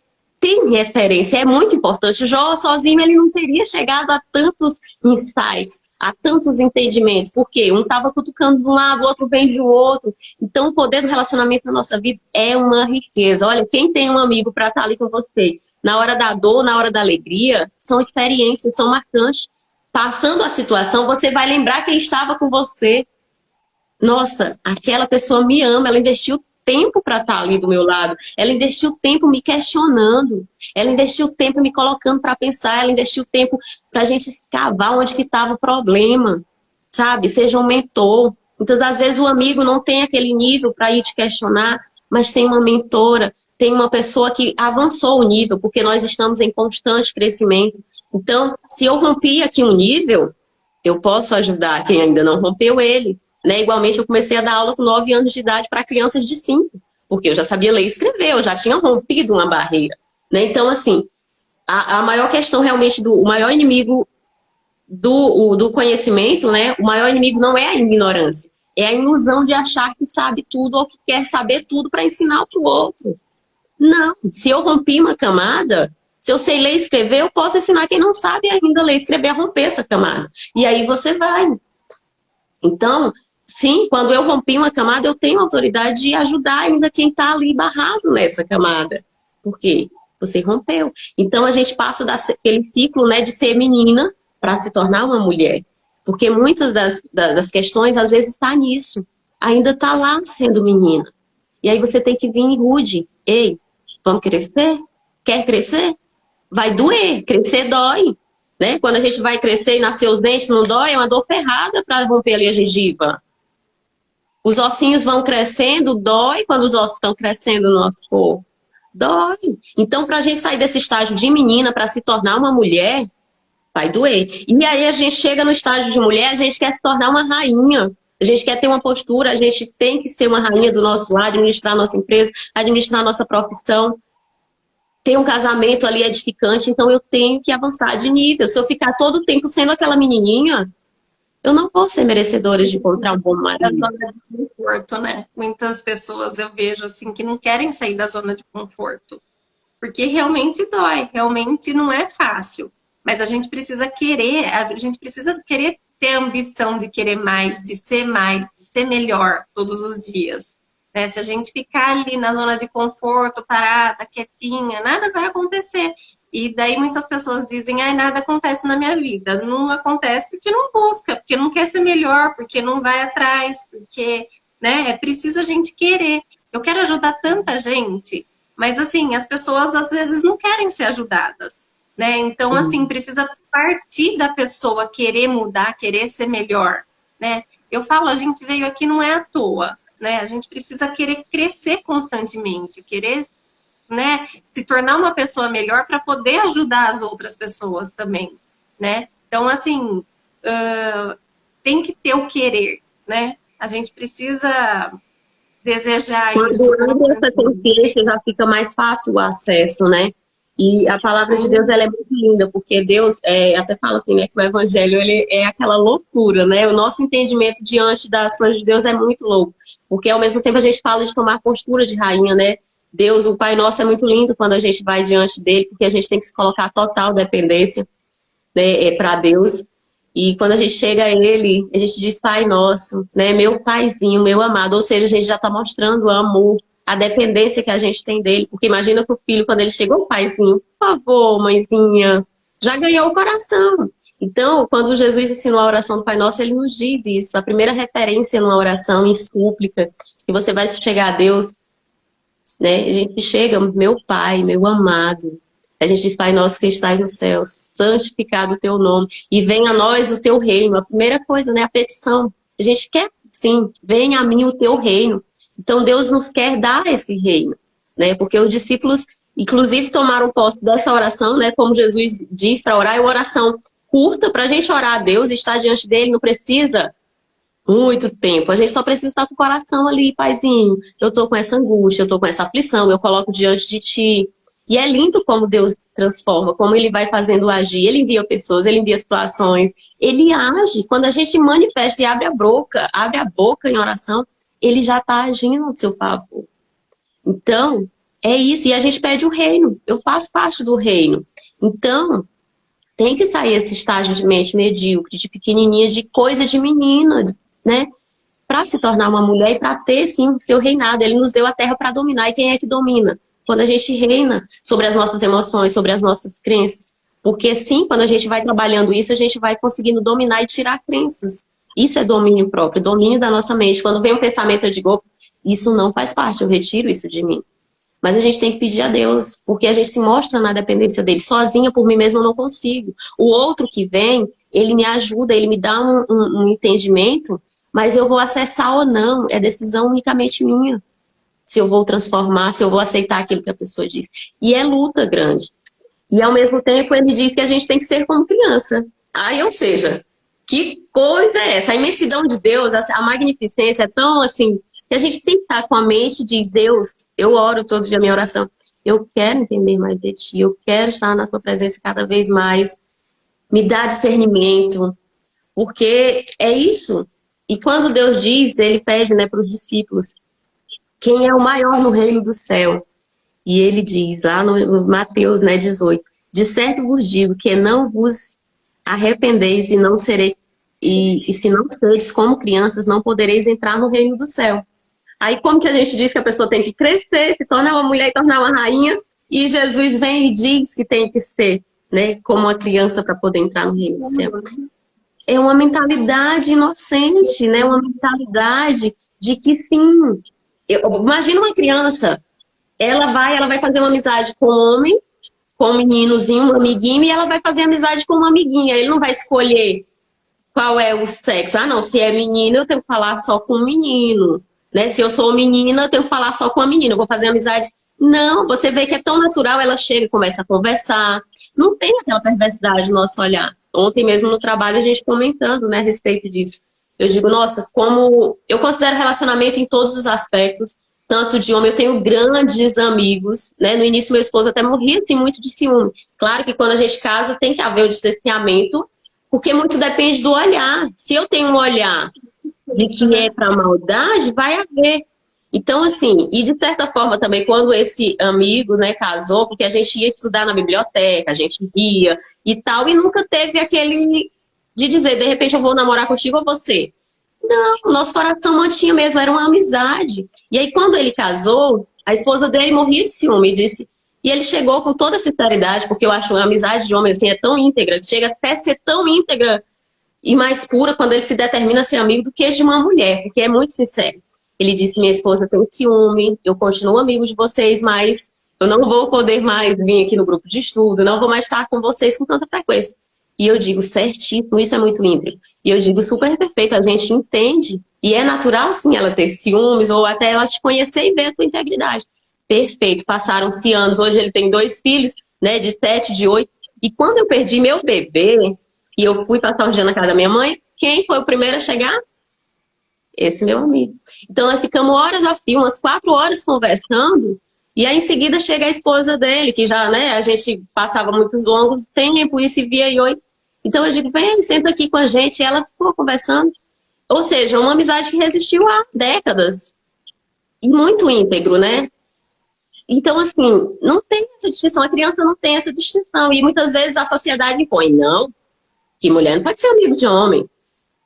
tem referência, é muito importante. O Jó sozinho ele não teria chegado a tantos insights, a tantos entendimentos, porque um estava cutucando de um lado, o outro vem do outro. Então, o poder do relacionamento na nossa vida é uma riqueza. Olha, quem tem um amigo para estar ali com você, na hora da dor, na hora da alegria, são experiências, são marcantes. Passando a situação, você vai lembrar quem estava com você. Nossa, aquela pessoa me ama, ela investiu tempo para estar ali do meu lado, ela investiu tempo me questionando, ela investiu tempo me colocando para pensar, ela investiu tempo para a gente escavar onde que estava o problema, sabe? Seja um mentor. Muitas das vezes o amigo não tem aquele nível para ir te questionar, mas tem uma mentora, tem uma pessoa que avançou o nível, porque nós estamos em constante crescimento. Então, se eu rompi aqui um nível, eu posso ajudar quem ainda não rompeu ele. Né? Igualmente, eu comecei a dar aula com 9 anos de idade para crianças de 5, porque eu já sabia ler e escrever, eu já tinha rompido uma barreira. Né? Então, assim, a maior questão realmente, o maior inimigo do conhecimento, né? O maior inimigo não é a ignorância, é a ilusão de achar que sabe tudo ou que quer saber tudo para ensinar para o outro. Não, se eu rompi uma camada, se eu sei ler e escrever, eu posso ensinar quem não sabe ainda ler e escrever a romper essa camada. E aí você vai. Então, sim, quando eu rompi uma camada, eu tenho autoridade de ajudar ainda quem está ali barrado nessa camada. Por quê? Você rompeu. Então, a gente passa daquele ciclo, né, de ser menina para se tornar uma mulher. Porque muitas das questões, às vezes, está nisso. Ainda está lá sendo menina. E aí você tem que vir rude. Ei, vamos crescer? Quer crescer? Vai doer. Crescer dói. Né? Quando a gente vai crescer e nascer os dentes, não dói? É uma dor ferrada para romper ali a gengiva. Os ossinhos vão crescendo, dói quando os ossos estão crescendo no nosso corpo. Dói. Então, para a gente sair desse estágio de menina para se tornar uma mulher, vai doer. E aí a gente chega no estágio de mulher, a gente quer se tornar uma rainha. A gente quer ter uma postura, a gente tem que ser uma rainha do nosso lado, administrar a nossa empresa, administrar a nossa profissão. Ter um casamento ali edificante, então eu tenho que avançar de nível. Se eu ficar todo o tempo sendo aquela menininha, eu não vou ser merecedora de encontrar um bom marido. Da zona de conforto, né? Muitas pessoas eu vejo assim que não querem sair da zona de conforto, porque realmente dói, realmente não é fácil. Mas a gente precisa querer ter a ambição de querer mais, de ser melhor todos os dias. Né? Se a gente ficar ali na zona de conforto, parada, quietinha, nada vai acontecer. E daí muitas pessoas dizem, ai, nada acontece na minha vida. Não acontece porque não busca, porque não quer ser melhor, porque não vai atrás, porque, né, é preciso a gente querer. Eu quero ajudar tanta gente, mas assim, as pessoas às vezes não querem ser ajudadas, né? Então, assim, precisa partir da pessoa querer mudar, querer ser melhor, né? Eu falo, a gente veio aqui não é à toa, né? A gente precisa querer crescer constantemente, querer, né, se tornar uma pessoa melhor para poder ajudar as outras pessoas também, né? Então, assim, tem que ter o querer, né? A gente precisa desejar isso. Quando essa consciência já fica mais fácil o acesso, né? E a palavra de Deus, ela é muito linda, porque Deus, até fala assim, né, que o evangelho, ele é aquela loucura, né? O nosso entendimento diante das coisas de Deus é muito louco, porque ao mesmo tempo a gente fala de tomar postura de rainha, né? Deus, o Pai Nosso é muito lindo quando a gente vai diante dele, porque a gente tem que se colocar total dependência, né, para Deus. E quando a gente chega a ele, a gente diz Pai Nosso, né, meu paizinho, meu amado. Ou seja, a gente já está mostrando o amor, a dependência que a gente tem dele. Porque imagina que o filho, quando ele chegou, paizinho, por favor, mãezinha, já ganhou o coração. Então, quando Jesus ensinou a oração do Pai Nosso, ele nos diz isso. A primeira referência numa oração em súplica, que você vai chegar a Deus, né? A gente chega, meu Pai, meu amado. A gente diz, Pai Nosso que estás no céu, santificado o teu nome, e venha a nós o teu reino. A primeira coisa, né? A petição. A gente quer, sim, venha a mim o teu reino. Então, Deus nos quer dar esse reino, né? Porque os discípulos, inclusive, tomaram posse dessa oração, né? Como Jesus diz para orar, é uma oração curta para a gente orar a Deus e estar diante dele. Não precisa muito tempo. A gente só precisa estar com o coração ali, paizinho. Eu estou com essa angústia, eu estou com essa aflição, eu coloco diante de ti. E é lindo como Deus transforma, como ele vai fazendo agir. Ele envia pessoas, ele envia situações, ele age. Quando a gente manifesta e abre a boca em oração, ele já está agindo no seu favor. Então, É isso, e a gente pede o reino. Eu faço parte do reino. Então, tem que sair esse estágio de mente medíocre, de pequenininha, de coisa de menina, né? Para se tornar uma mulher e para ter, sim, seu reinado. Ele nos deu a terra para dominar. E quem é que domina? Quando a gente reina sobre as nossas emoções, sobre as nossas crenças. Porque, sim, quando a gente vai trabalhando isso, a gente vai conseguindo dominar e tirar crenças. Isso é domínio próprio, domínio da nossa mente. Quando vem um pensamento, eu digo, isso não faz parte, eu retiro isso de mim. Mas a gente tem que pedir a Deus, porque a gente se mostra na dependência dele. Sozinha, por mim mesma, eu não consigo. O outro que vem, ele me ajuda, ele me dá um entendimento, mas eu vou acessar ou não, é decisão unicamente minha. Se eu vou transformar, se eu vou aceitar aquilo que a pessoa diz. E é luta grande. E ao mesmo tempo ele diz que a gente tem que ser como criança. Aí, ou seja, que coisa é essa? A imensidão de Deus, a magnificência é tão assim, que a gente tem que estar com a mente, diz, Deus, eu oro todo dia a minha oração. Eu quero entender mais de ti, eu quero estar na tua presença cada vez mais. Me dá discernimento, porque é isso. E quando Deus diz, ele pede, né, para os discípulos, quem é o maior no reino do céu? E ele diz, lá no Mateus, né, 18, de certo vos digo que não vos arrependeis e não serei, e se não sereis como crianças, não podereis entrar no reino do céu. Aí como que a gente diz que a pessoa tem que crescer, se tornar uma mulher e tornar uma rainha, e Jesus vem e diz que tem que ser, né, como uma criança para poder entrar no reino do céu. É uma mentalidade inocente, né, uma mentalidade de que sim, imagina uma criança, ela vai fazer uma amizade com um homem, com um meninozinho, um amiguinho, e ela vai fazer amizade com uma amiguinha. Ele não vai escolher qual é o sexo. Ah, não, se é menina, eu tenho que falar só com o menino. Né? Se eu sou menina, eu tenho que falar só com a menina. Eu vou fazer amizade. Não, você vê que é tão natural, ela chega e começa a conversar. Não tem aquela perversidade no nosso olhar. Ontem mesmo no trabalho, a gente comentando, né, a respeito disso. Eu digo, nossa, como eu considero relacionamento em todos os aspectos, tanto de homem, eu tenho grandes amigos, né? No início, meu esposo até morria assim, muito de ciúme. Claro que quando a gente casa, tem que haver o distanciamento, porque muito depende do olhar. Se eu tenho um olhar de que é para maldade, vai haver. Então, assim, e de certa forma também, quando esse amigo, né, casou, porque a gente ia estudar na biblioteca, a gente ia e tal, e nunca teve aquele de dizer, de repente eu vou namorar contigo ou você. Não, o nosso coração mantinha mesmo, era uma amizade. E aí, quando ele casou, a esposa dele morria de ciúme e disse. E ele chegou com toda a sinceridade, porque eu acho a amizade de homem assim é tão íntegra, chega até a ser tão íntegra e mais pura quando ele se determina a ser amigo do que de uma mulher, porque é muito sincero. Ele disse: minha esposa tem ciúme, eu continuo amigo de vocês, mas eu não vou poder mais vir aqui no grupo de estudo, não vou mais estar com vocês com tanta frequência. E eu digo certíssimo, isso é muito íntegro. E eu digo super perfeito, a gente entende. E é natural, sim, ela ter ciúmes, ou até ela te conhecer e ver a tua integridade. Perfeito, passaram-se anos, hoje ele tem 2 filhos, né, de 7, de 8. E quando eu perdi meu bebê, que eu fui passar um dia na casa da minha mãe, quem foi o primeiro a chegar? Esse meu amigo. Então nós ficamos horas a fio, umas 4 horas conversando, e aí em seguida chega a esposa dele, que já, né, a gente passava muitos longos tempos e se via e oi. Então eu digo, vem, senta aqui com a gente, e ela ficou conversando. Ou seja, uma amizade que resistiu há décadas. E muito íntegro, né? Então, assim, não tem essa distinção, a criança não tem essa distinção. E muitas vezes a sociedade impõe, não, que mulher não pode ser amigo de homem.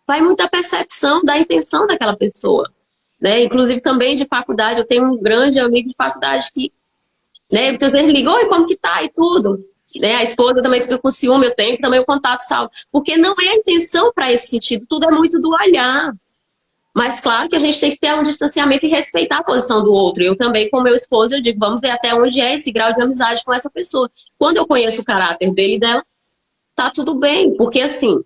Vai muita percepção da intenção daquela pessoa. Né? Inclusive também de faculdade, eu tenho um grande amigo de faculdade que, né, muitas vezes ligou, e como que tá e tudo. Né? A esposa também fica com ciúme, eu tenho também o contato salvo. Porque não é a intenção para esse sentido, tudo é muito do olhar. Mas claro que a gente tem que ter um distanciamento e respeitar a posição do outro. Eu também, com meu esposo, eu digo, vamos ver até onde é esse grau de amizade com essa pessoa. Quando eu conheço o caráter dele e dela, tá tudo bem. Porque assim,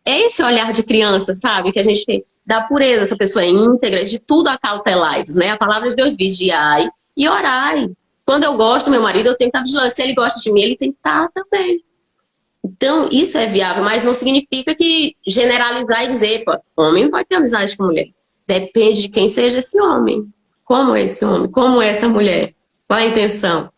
é esse olhar de criança, sabe? Que a gente tem da pureza, essa pessoa é íntegra, de tudo acautelais, né? A palavra de Deus, vigiai e orai. Quando eu gosto do meu marido, eu tenho que estar vigilante. Se ele gosta de mim, ele tem que estar também. Então, isso é viável, mas não significa que generalizar e dizer, pô, homem não pode ter amizade com mulher. Depende de quem seja esse homem. Como é esse homem? Como é essa mulher? Qual a intenção?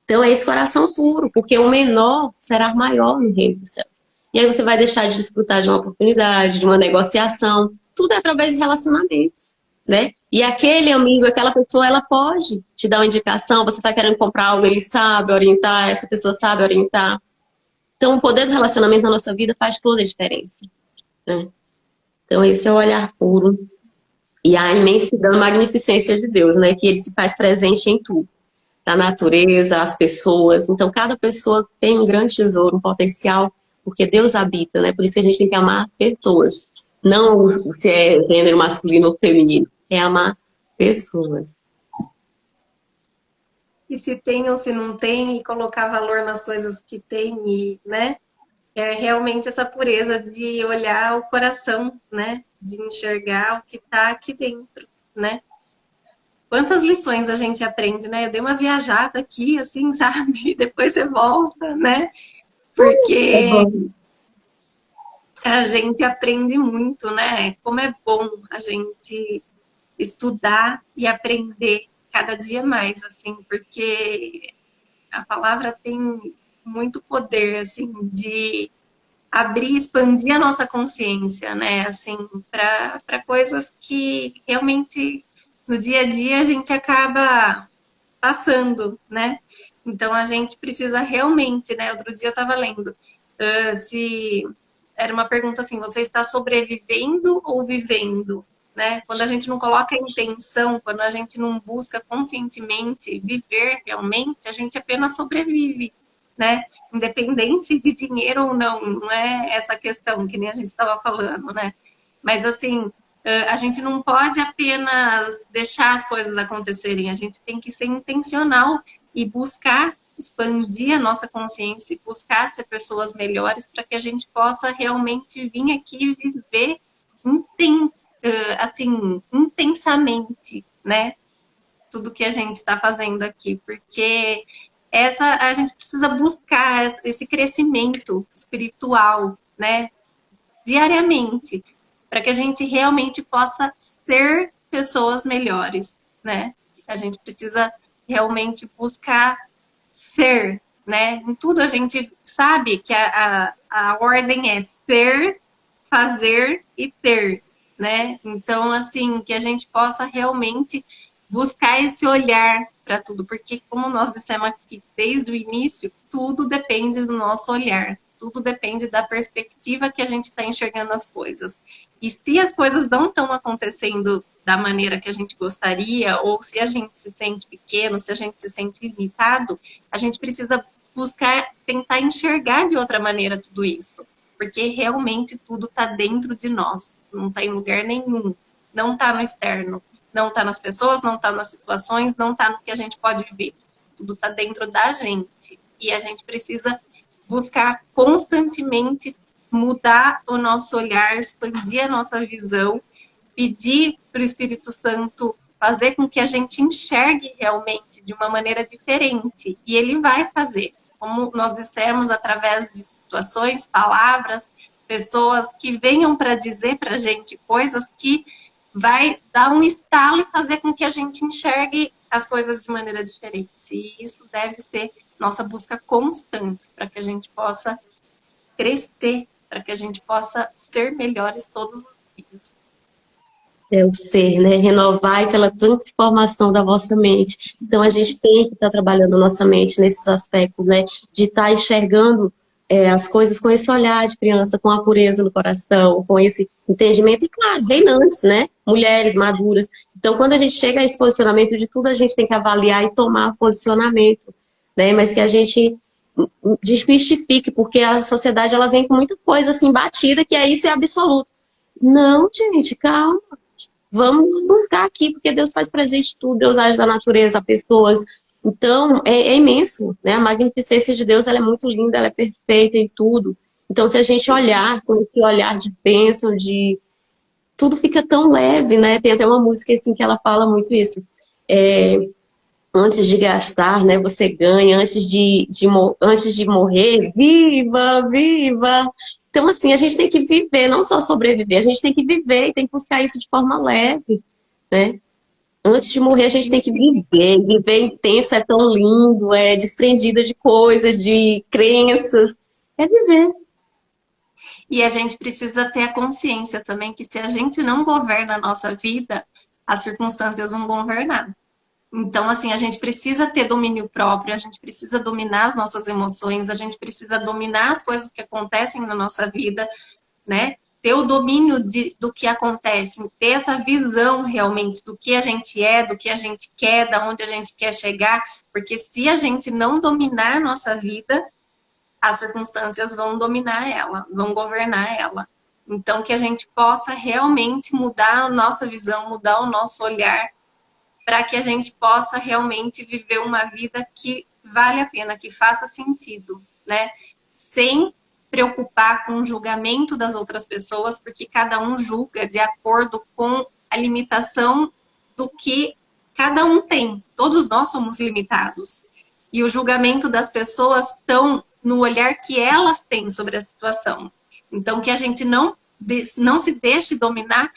Então, é esse coração puro, porque o menor será maior no reino dos céus. E aí você vai deixar de desfrutar de uma oportunidade, de uma negociação. Tudo é através de relacionamentos. né? E aquele amigo, aquela pessoa, ela pode te dar uma indicação, você está querendo comprar algo, ele sabe orientar, essa pessoa sabe orientar. Então, o poder do relacionamento na nossa vida faz toda a diferença, né? Então, esse é o olhar puro e a imensidão e magnificência de Deus, né? Que ele se faz presente em tudo. Na natureza, as pessoas. Então, cada pessoa tem um grande tesouro, um potencial, porque Deus habita, né? Por isso que a gente tem que amar pessoas. Não se é gênero masculino ou feminino. É amar pessoas. E se tem ou se não tem, e colocar valor nas coisas que tem, e, né? É realmente essa pureza de olhar o coração, né? De enxergar o que está aqui dentro, né? Quantas lições a gente aprende, né? Eu dei uma viajada aqui, assim, sabe? Depois você volta, né? É Porque bom. a gente aprende muito, né? Como é bom a gente estudar e aprender cada dia mais, assim, porque a palavra tem muito poder, assim, de abrir, expandir a nossa consciência, né? Assim, para coisas que realmente no dia a dia a gente acaba passando, né? Então a gente precisa realmente, né? Outro dia eu estava lendo se era uma pergunta assim: você está sobrevivendo ou vivendo? Né? Quando a gente não coloca intenção, quando a gente não busca conscientemente viver realmente, a gente apenas sobrevive, né? Independente de dinheiro ou não, não é essa questão que nem a gente estava falando, né? Mas assim, a gente não pode apenas deixar as coisas acontecerem, a gente tem que ser intencional e buscar expandir a nossa consciência e buscar ser pessoas melhores para que a gente possa realmente vir aqui e viver assim, intensamente, né? Tudo que a gente está fazendo aqui, porque a gente precisa buscar esse crescimento espiritual, né? Diariamente, para que a gente realmente possa ser pessoas melhores, né? A gente precisa realmente buscar ser, né? Em tudo a gente sabe que a ordem é ser, fazer e ter, né? Então, assim, que a gente possa realmente buscar esse olhar para tudo, porque como nós dissemos aqui desde o início, tudo depende do nosso olhar, tudo depende da perspectiva que a gente está enxergando as coisas. E se as coisas não estão acontecendo da maneira que a gente gostaria, ou se a gente se sente pequeno, se a gente se sente limitado, a gente precisa buscar tentar enxergar de outra maneira tudo isso, porque realmente tudo está dentro de nós, não está em lugar nenhum, não está no externo, não está nas pessoas, não está nas situações, não está no que a gente pode ver, tudo está dentro da gente e a gente precisa buscar constantemente mudar o nosso olhar, expandir a nossa visão, pedir para o Espírito Santo fazer com que a gente enxergue realmente de uma maneira diferente. E ele vai fazer, como nós dissemos, através de situações, palavras, pessoas que venham para dizer para a gente coisas que vai dar um estalo e fazer com que a gente enxergue as coisas de maneira diferente. E isso deve ser nossa busca constante para que a gente possa crescer, para que a gente possa ser melhores todos os dias. É o ser, né? Renovar aquela transformação da vossa mente. Então, a gente tem que estar trabalhando nossa mente nesses aspectos, né? De estar enxergando as coisas com esse olhar de criança, com a pureza no coração, com esse entendimento. E, claro, reinantes, né? Mulheres maduras. Então, quando a gente chega a esse posicionamento de tudo, a gente tem que avaliar e tomar posicionamento, né? Mas que a gente desmistifique, porque a sociedade ela vem com muita coisa assim batida, que é isso é absoluto. Não, gente, calma. Vamos buscar aqui, porque Deus faz presente tudo, Deus age da natureza, pessoas. Então, é imenso, né? A magnificência de Deus, ela é muito linda, ela é perfeita em tudo. Então, se a gente olhar com esse olhar de bênção, de... Tudo fica tão leve, né? Tem até uma música, assim, que ela fala muito isso. Antes de gastar, né? Você ganha. Antes de morrer, viva, viva. Então, assim, a gente tem que viver, não só sobreviver, a gente tem que viver e tem que buscar isso de forma leve, né? Antes de morrer, a gente tem que viver. Viver intenso é tão lindo, é desprendida de coisas, de crenças. É viver. E a gente precisa ter a consciência também que se a gente não governa a nossa vida, as circunstâncias vão governar. Então, assim, a gente precisa ter domínio próprio, a gente precisa dominar as nossas emoções, a gente precisa dominar as coisas que acontecem na nossa vida, né? Ter o domínio do que acontece, ter essa visão realmente do que a gente é, do que a gente quer, da onde a gente quer chegar, porque se a gente não dominar a nossa vida, as circunstâncias vão dominar ela, vão governar ela. Então, que a gente possa realmente mudar a nossa visão, mudar o nosso olhar, para que a gente possa realmente viver uma vida que vale a pena, que faça sentido, né? Sem preocupar com o julgamento das outras pessoas, porque cada um julga de acordo com a limitação do que cada um tem. Todos nós somos limitados. E o julgamento das pessoas estão no olhar que elas têm sobre a situação. Então, que a gente não se deixe dominar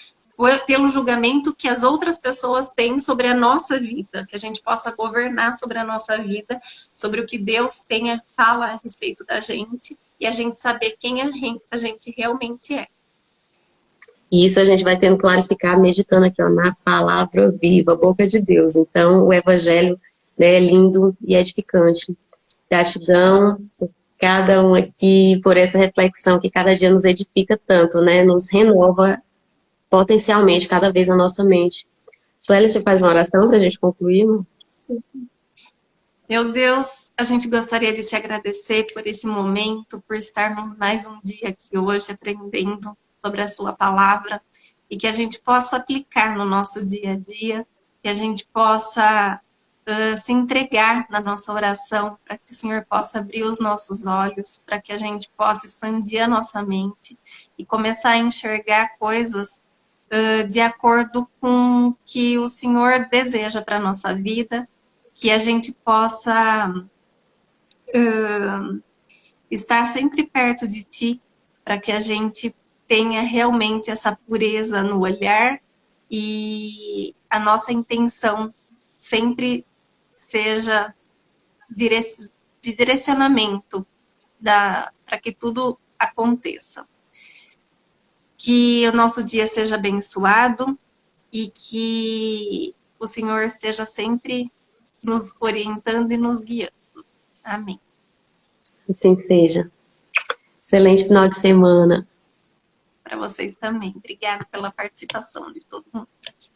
pelo julgamento que as outras pessoas têm sobre a nossa vida, que a gente possa governar sobre a nossa vida, sobre o que Deus fala a respeito da gente, e a gente saber quem a gente realmente é. E isso a gente vai tendo que clarificar meditando aqui, ó, na palavra viva, boca de Deus. Então, o evangelho, né, é lindo e edificante. Gratidão por cada um aqui, por essa reflexão que cada dia nos edifica tanto, né? Nos renova potencialmente cada vez a nossa mente. Sueli, você faz uma oração para a gente concluir? Meu Deus, a gente gostaria de te agradecer por esse momento, por estarmos mais um dia aqui hoje aprendendo sobre a sua palavra e que a gente possa aplicar no nosso dia a dia, que a gente possa se entregar na nossa oração, para que o Senhor possa abrir os nossos olhos, para que a gente possa expandir a nossa mente e começar a enxergar coisas de acordo com o que o Senhor deseja para a nossa vida, que a gente possa estar sempre perto de Ti, para que a gente tenha realmente essa pureza no olhar e a nossa intenção sempre seja de direcionamento para que tudo aconteça. Que o nosso dia seja abençoado e que o Senhor esteja sempre nos orientando e nos guiando. Amém. Assim seja. Excelente final de semana. Para vocês também. Obrigada pela participação de todo mundo aqui.